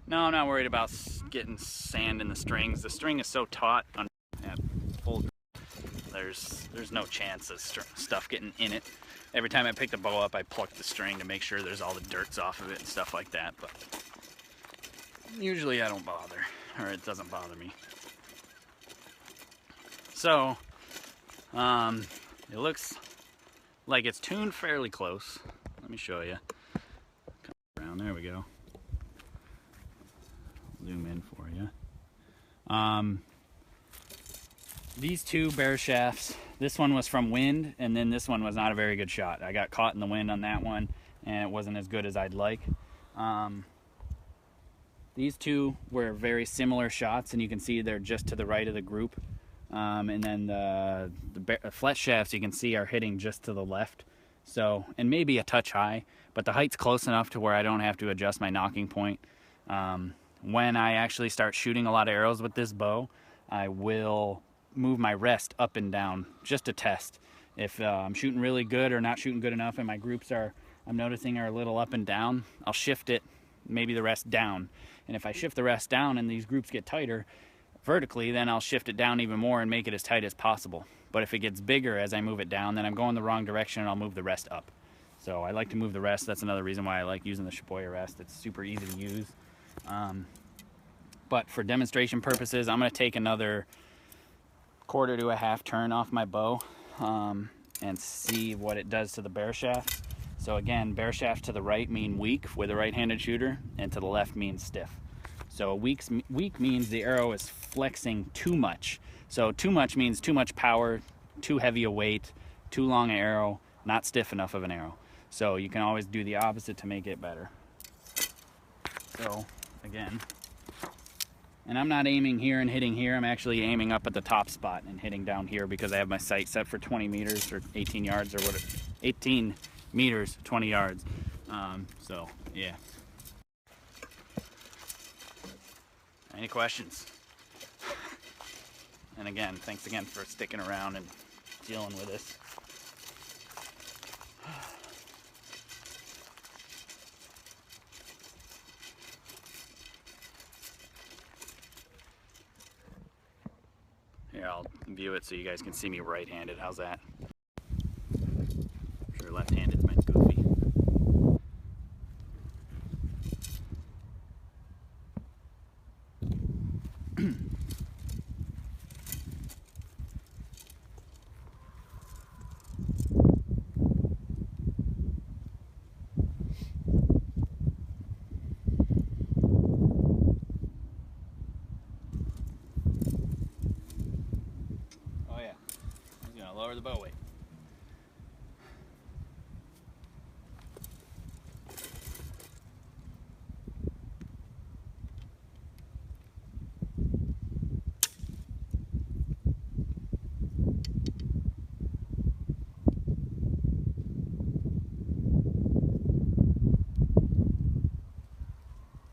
No, I'm not worried about getting sand in the strings. The string is so taut at full, there's no chance of stuff getting in it. Every time I pick the bow up, I pluck the string to make sure there's all the dirts off of it and stuff like that, but usually I don't bother, or it doesn't bother me. So, it looks like it's tuned fairly close. Let me show you. Come around, there we go. Zoom in for you. These 2 bear shafts, this one was from wind, and then this one was not a very good shot. I got caught in the wind on that one, and it wasn't as good as I'd like. These 2 were very similar shots, and you can see they're just to the right of the group. And then the fletch shafts, you can see, are hitting just to the left. So, and maybe a touch high, but the height's close enough to where I don't have to adjust my knocking point. When I actually start shooting a lot of arrows with this bow, I will move my rest up and down just to test. If I'm shooting really good or not shooting good enough and my groups I'm noticing are a little up and down, I'll shift it, maybe the rest down. And if I shift the rest down and these groups get tighter vertically, then I'll shift it down even more and make it as tight as possible. But if it gets bigger as I move it down, then I'm going the wrong direction and I'll move the rest up. So I like to move the rest. That's another reason why I like using the Shibuya rest. It's super easy to use. But for demonstration purposes, I'm going to take another 1/4 to a 1/2 turn off my bow and see what it does to the bear shafts. So again, bear shafts to the right mean weak with a right-handed shooter, and to the left means stiff. So weak means the arrow is flexing too much. So too much means too much power, too heavy a weight, too long an arrow, not stiff enough of an arrow. So you can always do the opposite to make it better. So again, and I'm not aiming here and hitting here. I'm actually aiming up at the top spot and hitting down here because I have my sight set for 20 meters or 18 yards or what, 18 meters, 20 yards. So yeah. Any questions? And again, thanks again for sticking around and dealing with this. Here, I'll view it so you guys can see me right-handed. How's that? I'm sure left-handed's meant goofy. Lower the bow weight.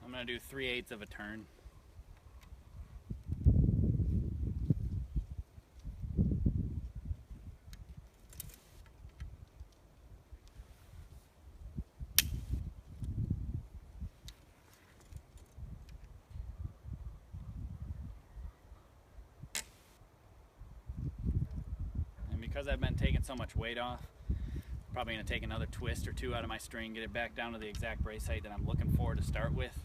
I'm going to do 3/8 of a turn. because I've been taking so much weight off, probably going to take another twist or two out of my string, get it back down to the exact brace height that I'm looking for to start with.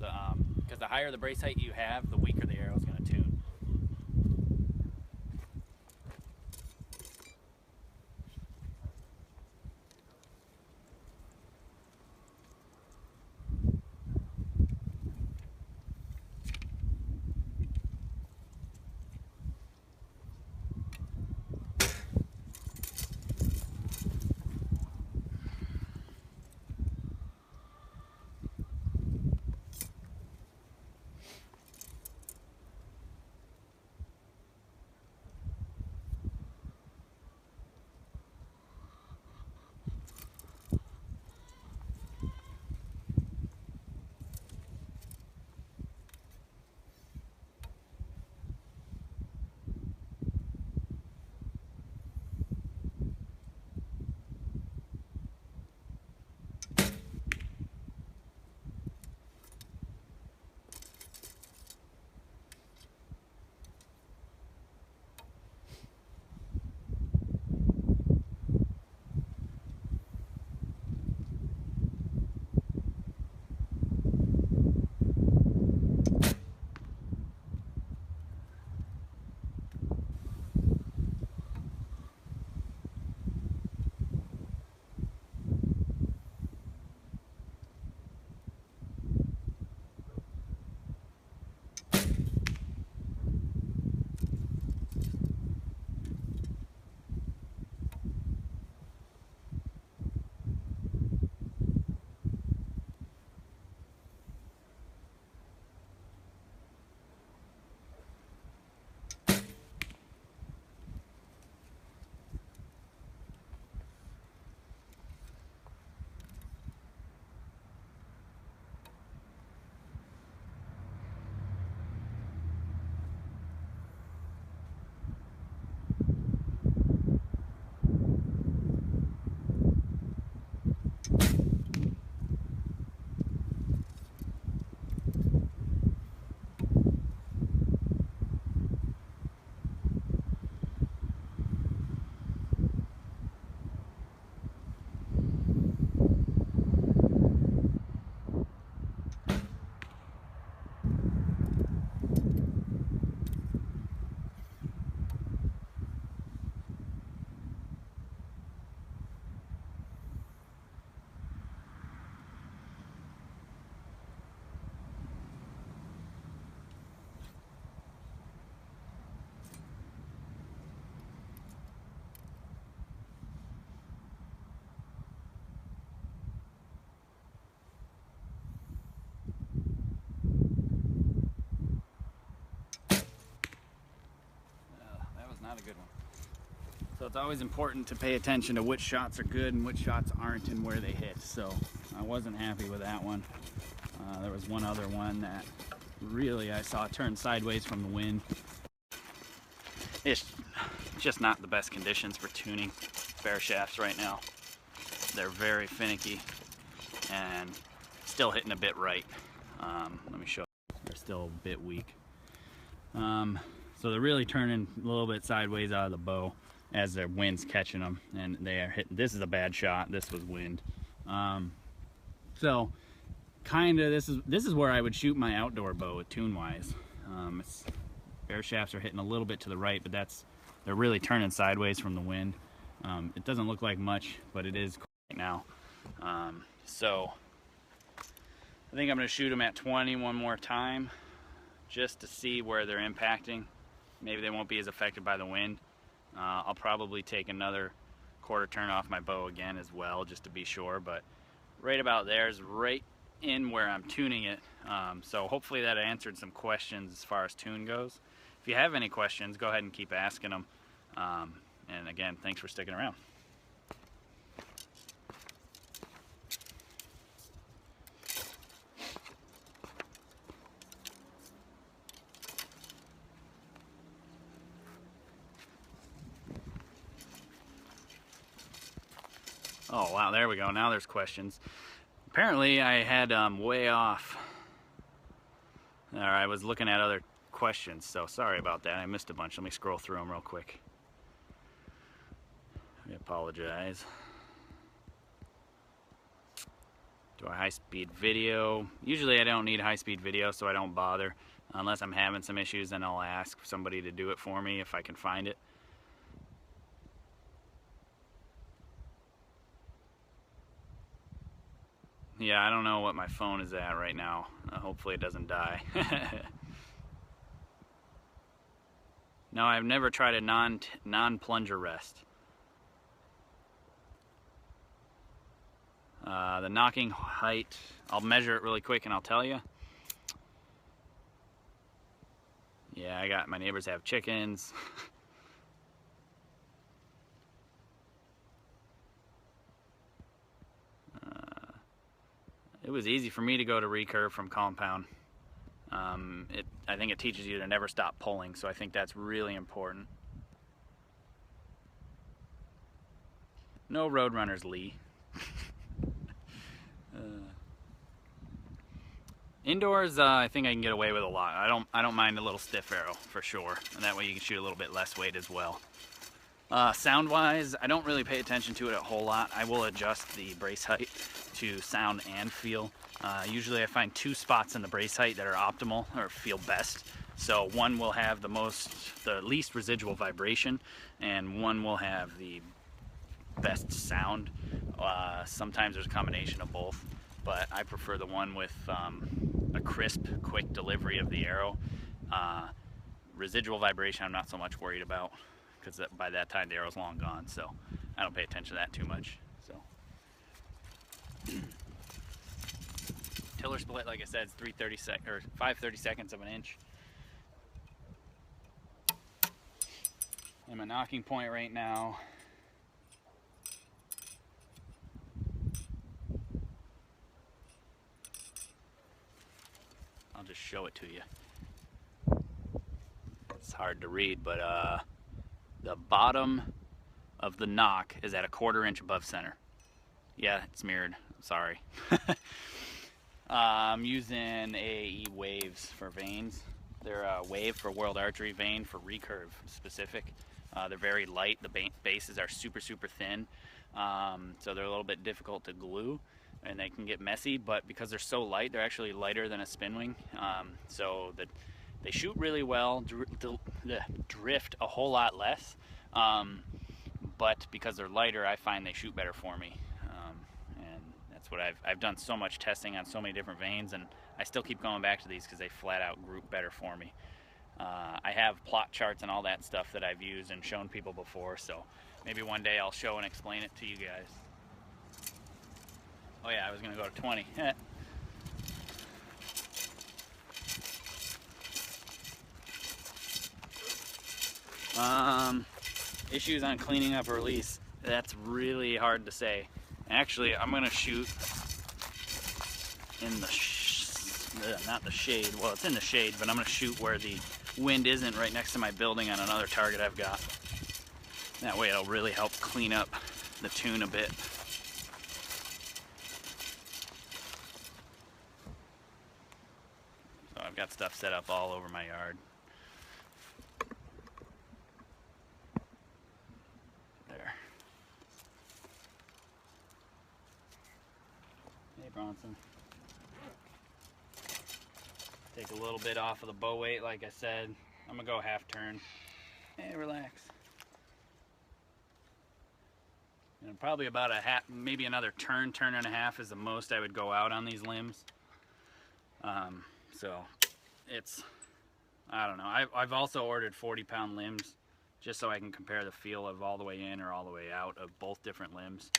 So, because the higher the brace height you have, the weaker the arrow is going to tune. Not a good one. So it's always important to pay attention to which shots are good and which shots aren't and where they hit. So I wasn't happy with that one. There was one other one that really I saw turn sideways from the wind. It's just not the best conditions for tuning spare shafts right now. They're very finicky and still hitting a bit right. Let me show you. They're still a bit weak. So they're really turning a little bit sideways out of the bow as their wind's catching them, and they are hitting. This is a bad shot. This was wind. So kind of this is where I would shoot my outdoor bow with tune wise. Bare shafts are hitting a little bit to the right, but they're really turning sideways from the wind. It doesn't look like much, but it is right now. So I think I'm going to shoot them at 20 one more time just to see where they're impacting. Maybe they won't be as affected by the wind. I'll probably take another quarter turn off my bow again as well, just to be sure, but right about there is right in where I'm tuning it. So hopefully that answered some questions as far as tune goes. If you have any questions, go ahead and keep asking them. And again, thanks for sticking around. Oh wow, there we go. Now there's questions. Apparently I had way off. Or I was looking at other questions, so sorry about that. I missed a bunch. Let me scroll through them real quick. I apologize. Do a high-speed video. Usually I don't need high-speed video, so I don't bother. Unless I'm having some issues, then I'll ask somebody to do it for me if I can find it. Yeah, I don't know what my phone is at right now. Hopefully it doesn't die. No, I've never tried a non-plunger rest. The knocking height, I'll measure it really quick and I'll tell you. Yeah, my neighbors have chickens. It was easy for me to go to recurve from compound. I think it teaches you to never stop pulling, so I think that's really important. No Roadrunners, Lee. Indoors, I think I can get away with a lot. I don't mind a little stiff arrow for sure, and that way you can shoot a little bit less weight as well. Sound-wise, I don't really pay attention to it a whole lot. I will adjust the brace height to sound and feel. Usually I find two spots in the brace height that are optimal or feel best. So one will have the least residual vibration, and one will have the best sound. Sometimes there's a combination of both, but I prefer the one with a crisp, quick delivery of the arrow. Residual vibration I'm not so much worried about, because by that time the arrow's long gone, so I don't pay attention to that too much. So tiller split, like I said, is 5/32 of an inch. And my knocking point right now, I'll just show it to you. It's hard to read, but the bottom of the knock is at 1/4 inch above center. Yeah, it's mirrored. I'm sorry. I'm using AAE waves for vanes. They're a wave for World Archery vane for recurve specific. They're very light. The bases are super thin, so they're a little bit difficult to glue, and they can get messy. But because they're so light, they're actually lighter than a spin wing, so that they shoot really well, drift a whole lot less. But because they're lighter, I find they shoot better for me. And that's what I've done so much testing on so many different vanes, and I still keep going back to these because they flat out group better for me. I have plot charts and all that stuff that I've used and shown people before, so maybe one day I'll show and explain it to you guys. Oh yeah, I was gonna go to 20. Issues on cleaning up a release. That's really hard to say. Actually, I'm gonna shoot in the not the shade. Well, it's in the shade, but I'm gonna shoot where the wind isn't, right next to my building on another target I've got. That way it'll really help clean up the tune a bit. So I've got stuff set up all over my yard. There. Hey, Bronson. Take a little bit off of the bow weight, like I said. I'm gonna go half turn. Hey, relax. And probably about a half, maybe another turn and a half is the most I would go out on these limbs. So it's, I don't know. I've also ordered 40-pound limbs just so I can compare the feel of all the way in or all the way out of both different limbs.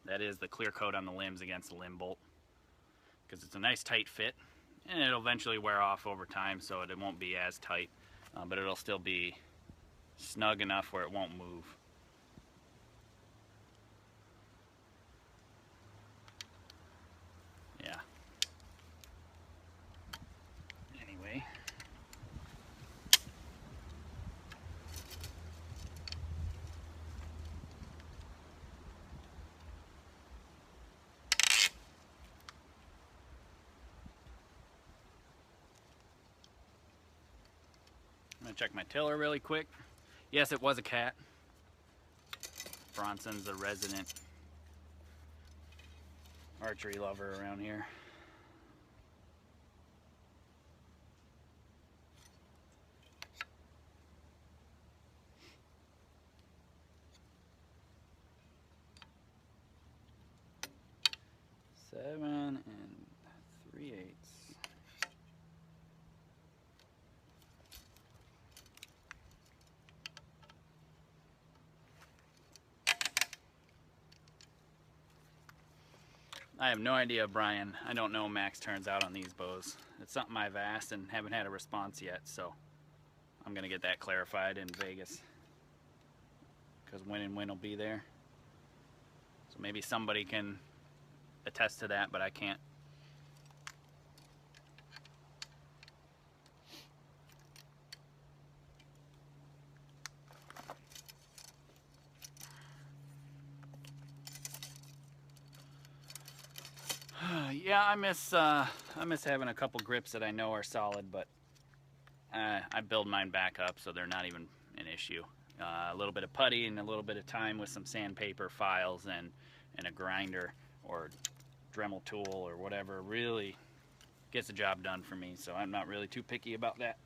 That is the clear coat on the limbs against the limb bolt, because it's a nice tight fit, and it'll eventually wear off over time, so it won't be as tight, but it'll still be snug enough where it won't move. Yeah. Anyway. I'm gonna check my tiller really quick. Yes, it was a cat. Bronson's a resident archery lover around here. Seven and 3/8. I have no idea, Brian. I don't know max turns out on these bows. It's something I've asked and haven't had a response yet, so I'm gonna get that clarified in Vegas, because Win and Win will be there. So maybe somebody can attest to that, but I can't. Yeah, I miss having a couple grips that I know are solid, but I build mine back up so they're not even an issue. A little bit of putty and a little bit of time with some sandpaper files and a grinder or Dremel tool or whatever really gets the job done for me, so I'm not really too picky about that.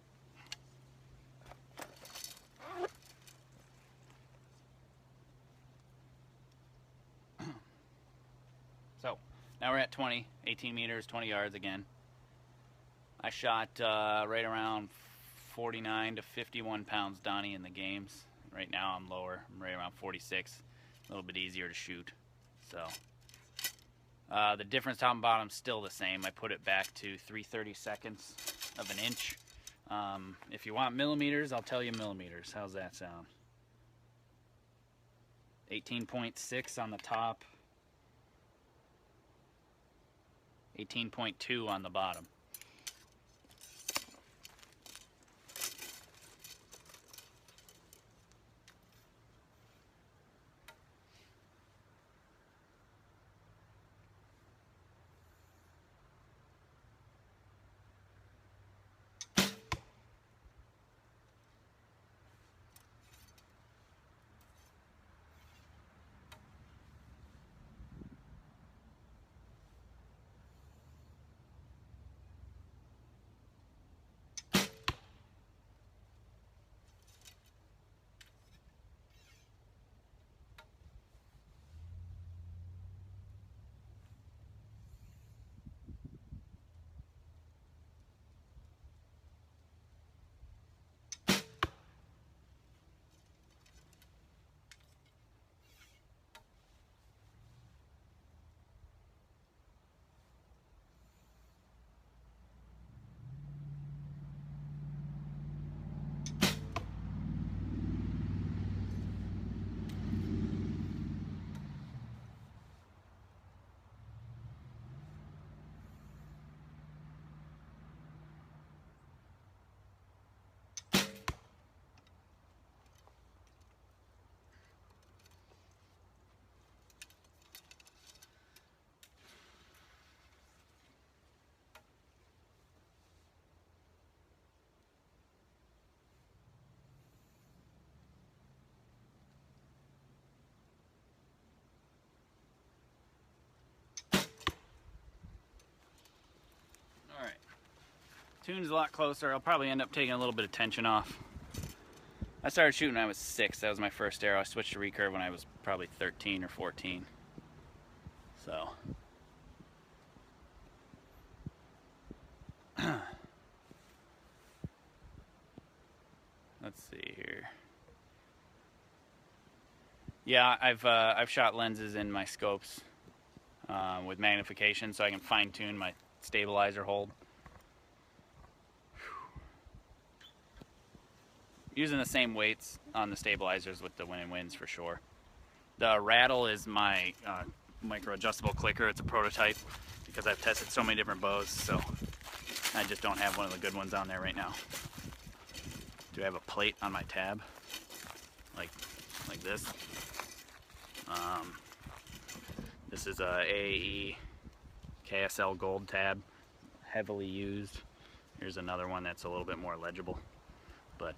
So now we're at 20, 18 meters, 20 yards again. I shot right around 49 to 51 pounds Donnie in the games. Right now I'm lower. I'm right around 46. A little bit easier to shoot. So the difference top and bottom is still the same. I put it back to 3/32 of an inch. If you want millimeters, I'll tell you millimeters. How's that sound? 18.6 on the top. 18.2 on the bottom. Tune's a lot closer. I'll probably end up taking a little bit of tension off. I started shooting when I was 6. That was my first arrow. I switched to recurve when I was probably 13 or 14. So let's see here. Yeah, I've shot lenses in my scopes with magnification, so I can fine tune my stabilizer hold. Using the same weights on the stabilizers with the Win and Wins for sure. The Rattle is my micro adjustable clicker. It's a prototype because I've tested so many different bows, so I just don't have one of the good ones on there right now. Do I have a plate on my tab? Like this? This is a AAE KSL Gold tab, heavily used. Here's another one that's a little bit more legible. But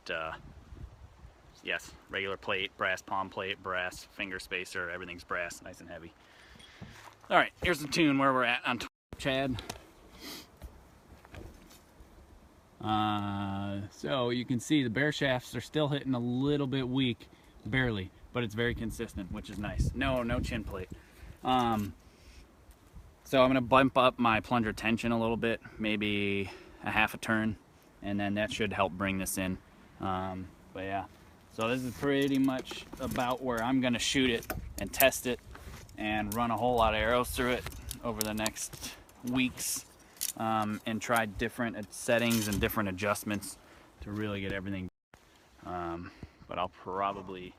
yes, regular plate, brass palm plate, brass finger spacer, everything's brass, nice and heavy. All right, here's the tune where we're at on Chad. So you can see the bare shafts are still hitting a little bit weak, barely, but it's very consistent, which is nice. No chin plate. So I'm gonna bump up my plunger tension a little bit, maybe a half a turn, and then that should help bring this in. But yeah, so this is pretty much about where I'm gonna shoot it and test it and run a whole lot of arrows through it over the next weeks, and try different settings and different adjustments to really get everything. But I'll probably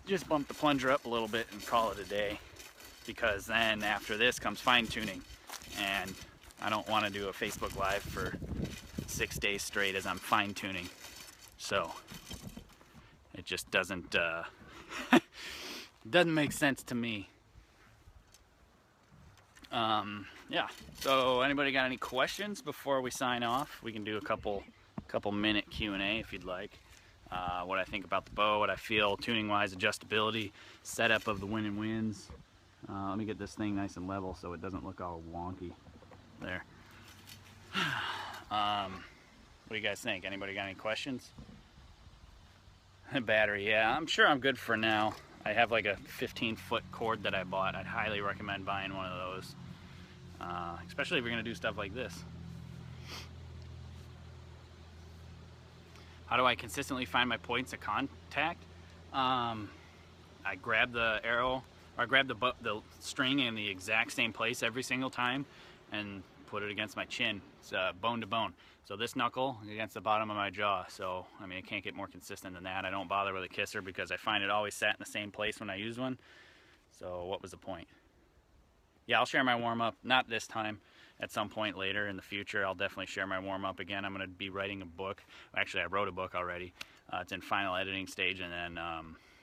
just bump the plunger up a little bit and call it a day, because then after this comes fine tuning, and I don't want to do a Facebook Live for 6 days straight as I'm fine tuning. So it just doesn't doesn't make sense to me. Yeah, so anybody got any questions before we sign off? We can do a couple minute Q&A if you'd like. What I think about the bow, what I feel tuning wise, adjustability, setup of the Win and Wins. Let me get this thing nice and level so it doesn't look all wonky there. What do you guys think? Anybody got any questions? Battery, yeah, I'm sure I'm good for now. I have like a 15-foot cord that I bought. I'd highly recommend buying one of those, especially if you're gonna do stuff like this. How do I consistently find my points of contact? I grab the arrow, or I grab the string in the exact same place every single time and put it against my chin. It's bone to bone. So this knuckle against the bottom of my jaw. So, I mean, it can't get more consistent than that. I don't bother with a kisser because I find it always sat in the same place when I use one. So what was the point? Yeah, I'll share my warm-up, not this time, at some point later in the future. I'll definitely share my warm-up again. I'm going to be writing a book. Actually, I wrote a book already. It's in final editing stage, and then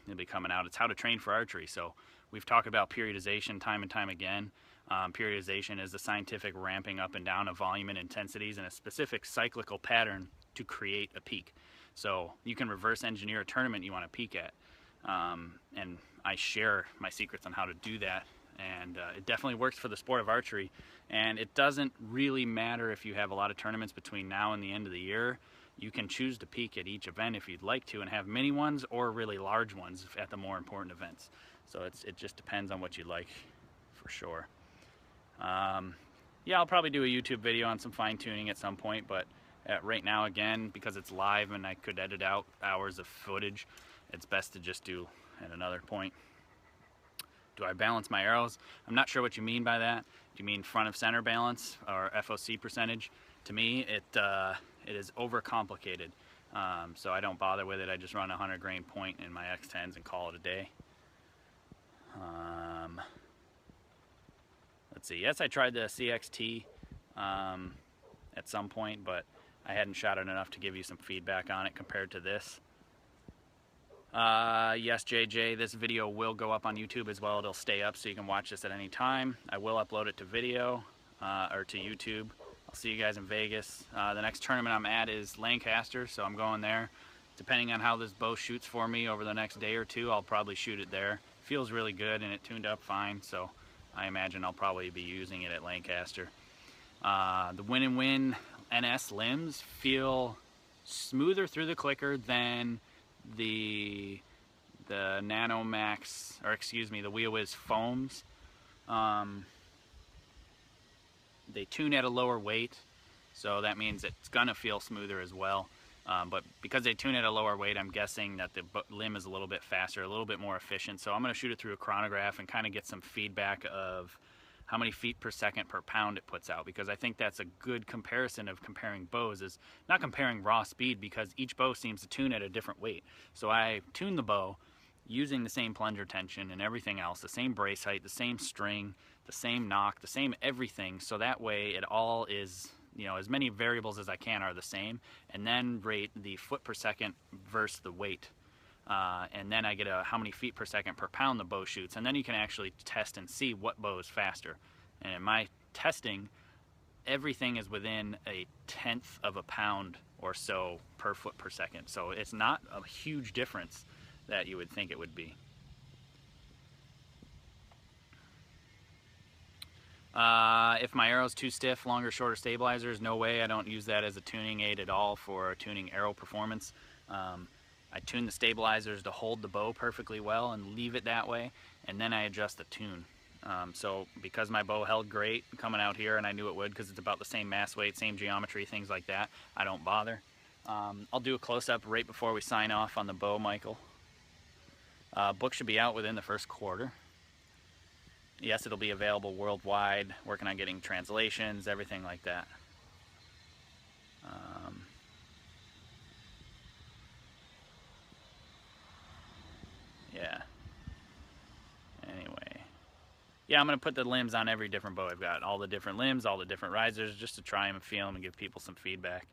it'll be coming out. It's How to Train for Archery. So we've talked about periodization time and time again. Periodization is the scientific ramping up and down of volume and intensities in a specific cyclical pattern to create a peak. So you can reverse engineer a tournament you want to peak at. And I share my secrets on how to do that. And it definitely works for the sport of archery. And it doesn't really matter if you have a lot of tournaments between now and the end of the year. You can choose to peak at each event if you'd like to, and have mini ones or really large ones at the more important events. So it just depends on what you like, for sure. Yeah, I'll probably do a YouTube video on some fine tuning at some point, but right now, again, because it's live and I could edit out hours of footage, it's best to just do at another point. Do I balance my arrows? I'm not sure what you mean by that. Do you mean front of center balance or FOC percentage? To me, it is overcomplicated. So I don't bother with it. I just run a 100 grain point in my X10s and call it a day. Let's see. Yes, I tried the CXT at some point, but I hadn't shot it enough to give you some feedback on it compared to this. Yes, JJ, this video will go up on YouTube as well. It'll stay up so you can watch this at any time. I will upload it to video, or to YouTube. I'll see you guys in Vegas. The next tournament I'm at is Lancaster, so I'm going there. Depending on how this bow shoots for me over the next day or two, I'll probably shoot it there. Feels really good and it tuned up fine, so I imagine I'll probably be using it at Lancaster. The Win and Win NS limbs feel smoother through the clicker than the Nanomax, or excuse me, the WeoWiz foams. They tune at a lower weight, so that means it's gonna feel smoother as well. But because they tune at a lower weight, I'm guessing that the limb is a little bit faster, a little bit more efficient. So I'm gonna shoot it through a chronograph and kind of get some feedback of how many feet per second per pound it puts out, because I think that's a good comparison of comparing bows, is not comparing raw speed, because each bow seems to tune at a different weight. So I tune the bow using the same plunger tension and everything else, the same brace height, the same string, the same knock, the same everything, so that way it all is, you know, as many variables as I can are the same, and then rate the foot per second versus the weight. And then I get how many feet per second per pound the bow shoots, and then you can actually test and see what bow is faster. And in my testing, everything is within a tenth of a pound or so per foot per second. So it's not a huge difference that you would think it would be. If my arrow's too stiff, longer, shorter stabilizers, no way. I don't use that as a tuning aid at all for tuning arrow performance. I tune the stabilizers to hold the bow perfectly well and leave it that way, and then I adjust the tune. So because my bow held great coming out here, and I knew it would because it's about the same mass weight, same geometry, things like that, I don't bother. I'll do a close-up right before we sign off on the bow, Michael. Book should be out within the first quarter. Yes, it'll be available worldwide, working on getting translations, everything like that. Yeah. Anyway. Yeah, I'm going to put the limbs on every different bow I've got. All the different limbs, all the different risers, just to try them and feel them and give people some feedback.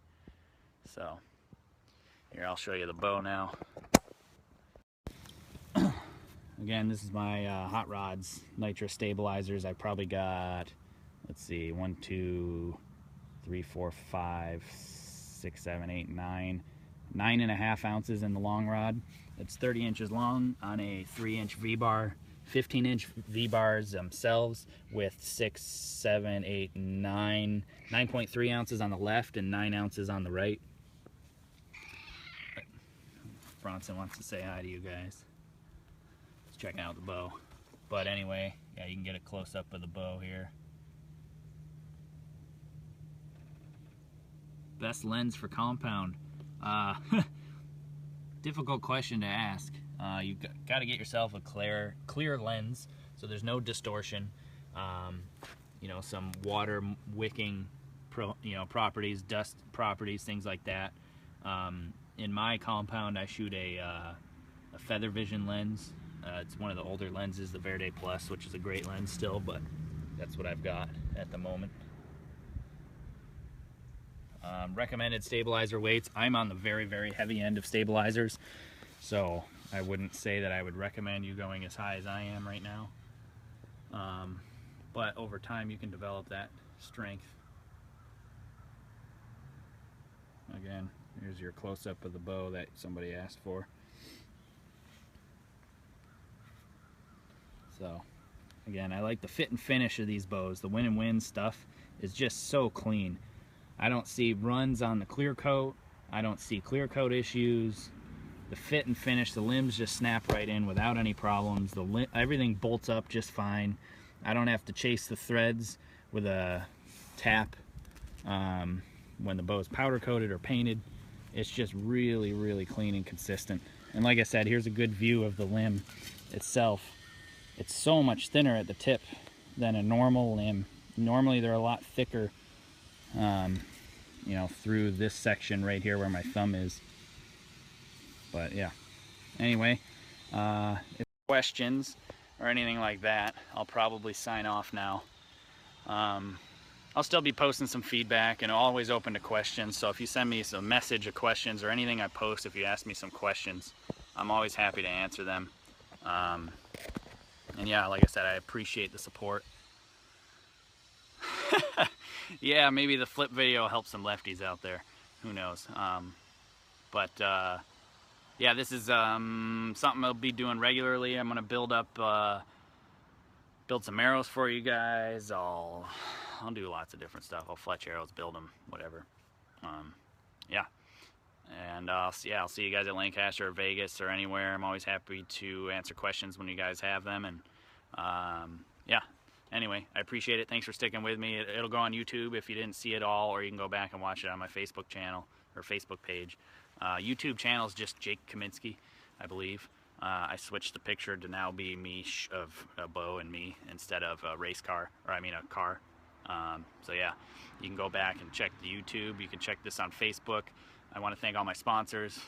So, here, I'll show you the bow now. Again, this is my Hot Rods Nitro stabilizers. I probably got, let's see, 1, 2, 3, 4, 5, 6, 7, 8, 9. 9.5 ounces in the long rod. It's 30 inches long on a 3-inch V-bar. 15-inch V-bars themselves with 6, 7, 8, 9, 9.3 ounces on the left and 9 ounces on the right. Bronson wants to say hi to you guys. He's checking out the bow. But anyway, yeah, you can get a close-up of the bow here. Best lens for compound. Difficult question to ask. You've got to get yourself a clear lens so there's no distortion. You know, some water wicking properties, dust properties, things like that. In my compound, I shoot a Feather Vision lens. It's one of the older lenses, the Verde Plus, which is a great lens still, but that's what I've got at the moment. Recommended stabilizer weights. I'm on the very, very heavy end of stabilizers, so I wouldn't say that I would recommend you going as high as I am right now. But over time you can develop that strength. Again, here's your close-up of the bow that somebody asked for. So again, I like the fit and finish of these bows. The Win and Win stuff is just so clean. I don't see runs on the clear coat. I don't see clear coat issues. The fit and finish, the limbs just snap right in without any problems. Everything bolts up just fine. I don't have to chase the threads with a tap when the bow is powder coated or painted. It's just really, really clean and consistent. And like I said, here's a good view of the limb itself. It's so much thinner at the tip than a normal limb. Normally they're a lot thicker, you know, through this section right here where my thumb is. But yeah, anyway, if questions or anything like that, I'll probably sign off now. I'll still be posting some feedback and always open to questions. So if you send me some message of questions or anything I post, if you ask me some questions, I'm always happy to answer them. And yeah, like I said, I appreciate the support. Yeah, maybe the flip video helps some lefties out there. Who knows? Yeah, this is something I'll be doing regularly. I'm gonna build some arrows for you guys. I'll do lots of different stuff. I'll fletch arrows, build them, whatever. Yeah, and I'll see you guys at Lancaster or Vegas or anywhere. I'm always happy to answer questions when you guys have them. And yeah. Anyway, I appreciate it. Thanks for sticking with me. It'll go on YouTube if you didn't see it all, or you can go back and watch it on my Facebook channel or Facebook page. YouTube channel is just Jake Kaminsky, I believe. I switched the picture to now be me of a bow and me instead of a race car, or I mean a car. So yeah, you can go back and check the YouTube. You can check this on Facebook. I want to thank all my sponsors,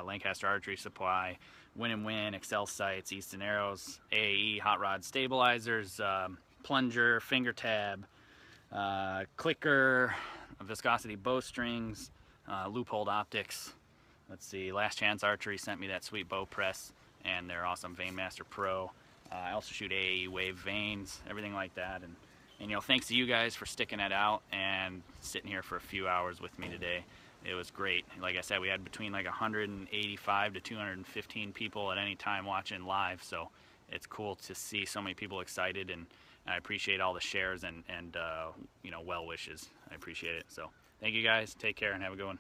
Lancaster Archery Supply, Win and Win, Excel Sights, Easton Arrows, AAE, Hot Rod Stabilizers, Plunger, Finger Tab, Clicker, Viscosity Bowstrings, Loophole Optics. Let's see, Last Chance Archery sent me that sweet bow press and their awesome Veinmaster Pro. I also shoot AAE Wave vanes, everything like that. And you know, thanks to you guys for sticking it out and sitting here for a few hours with me today. it was great. Like I said, we had between like 185 to 215 people at any time watching live, so it's cool to see so many people excited, and I appreciate all the shares and well wishes. I appreciate it. So thank you guys. Take care and have a good one.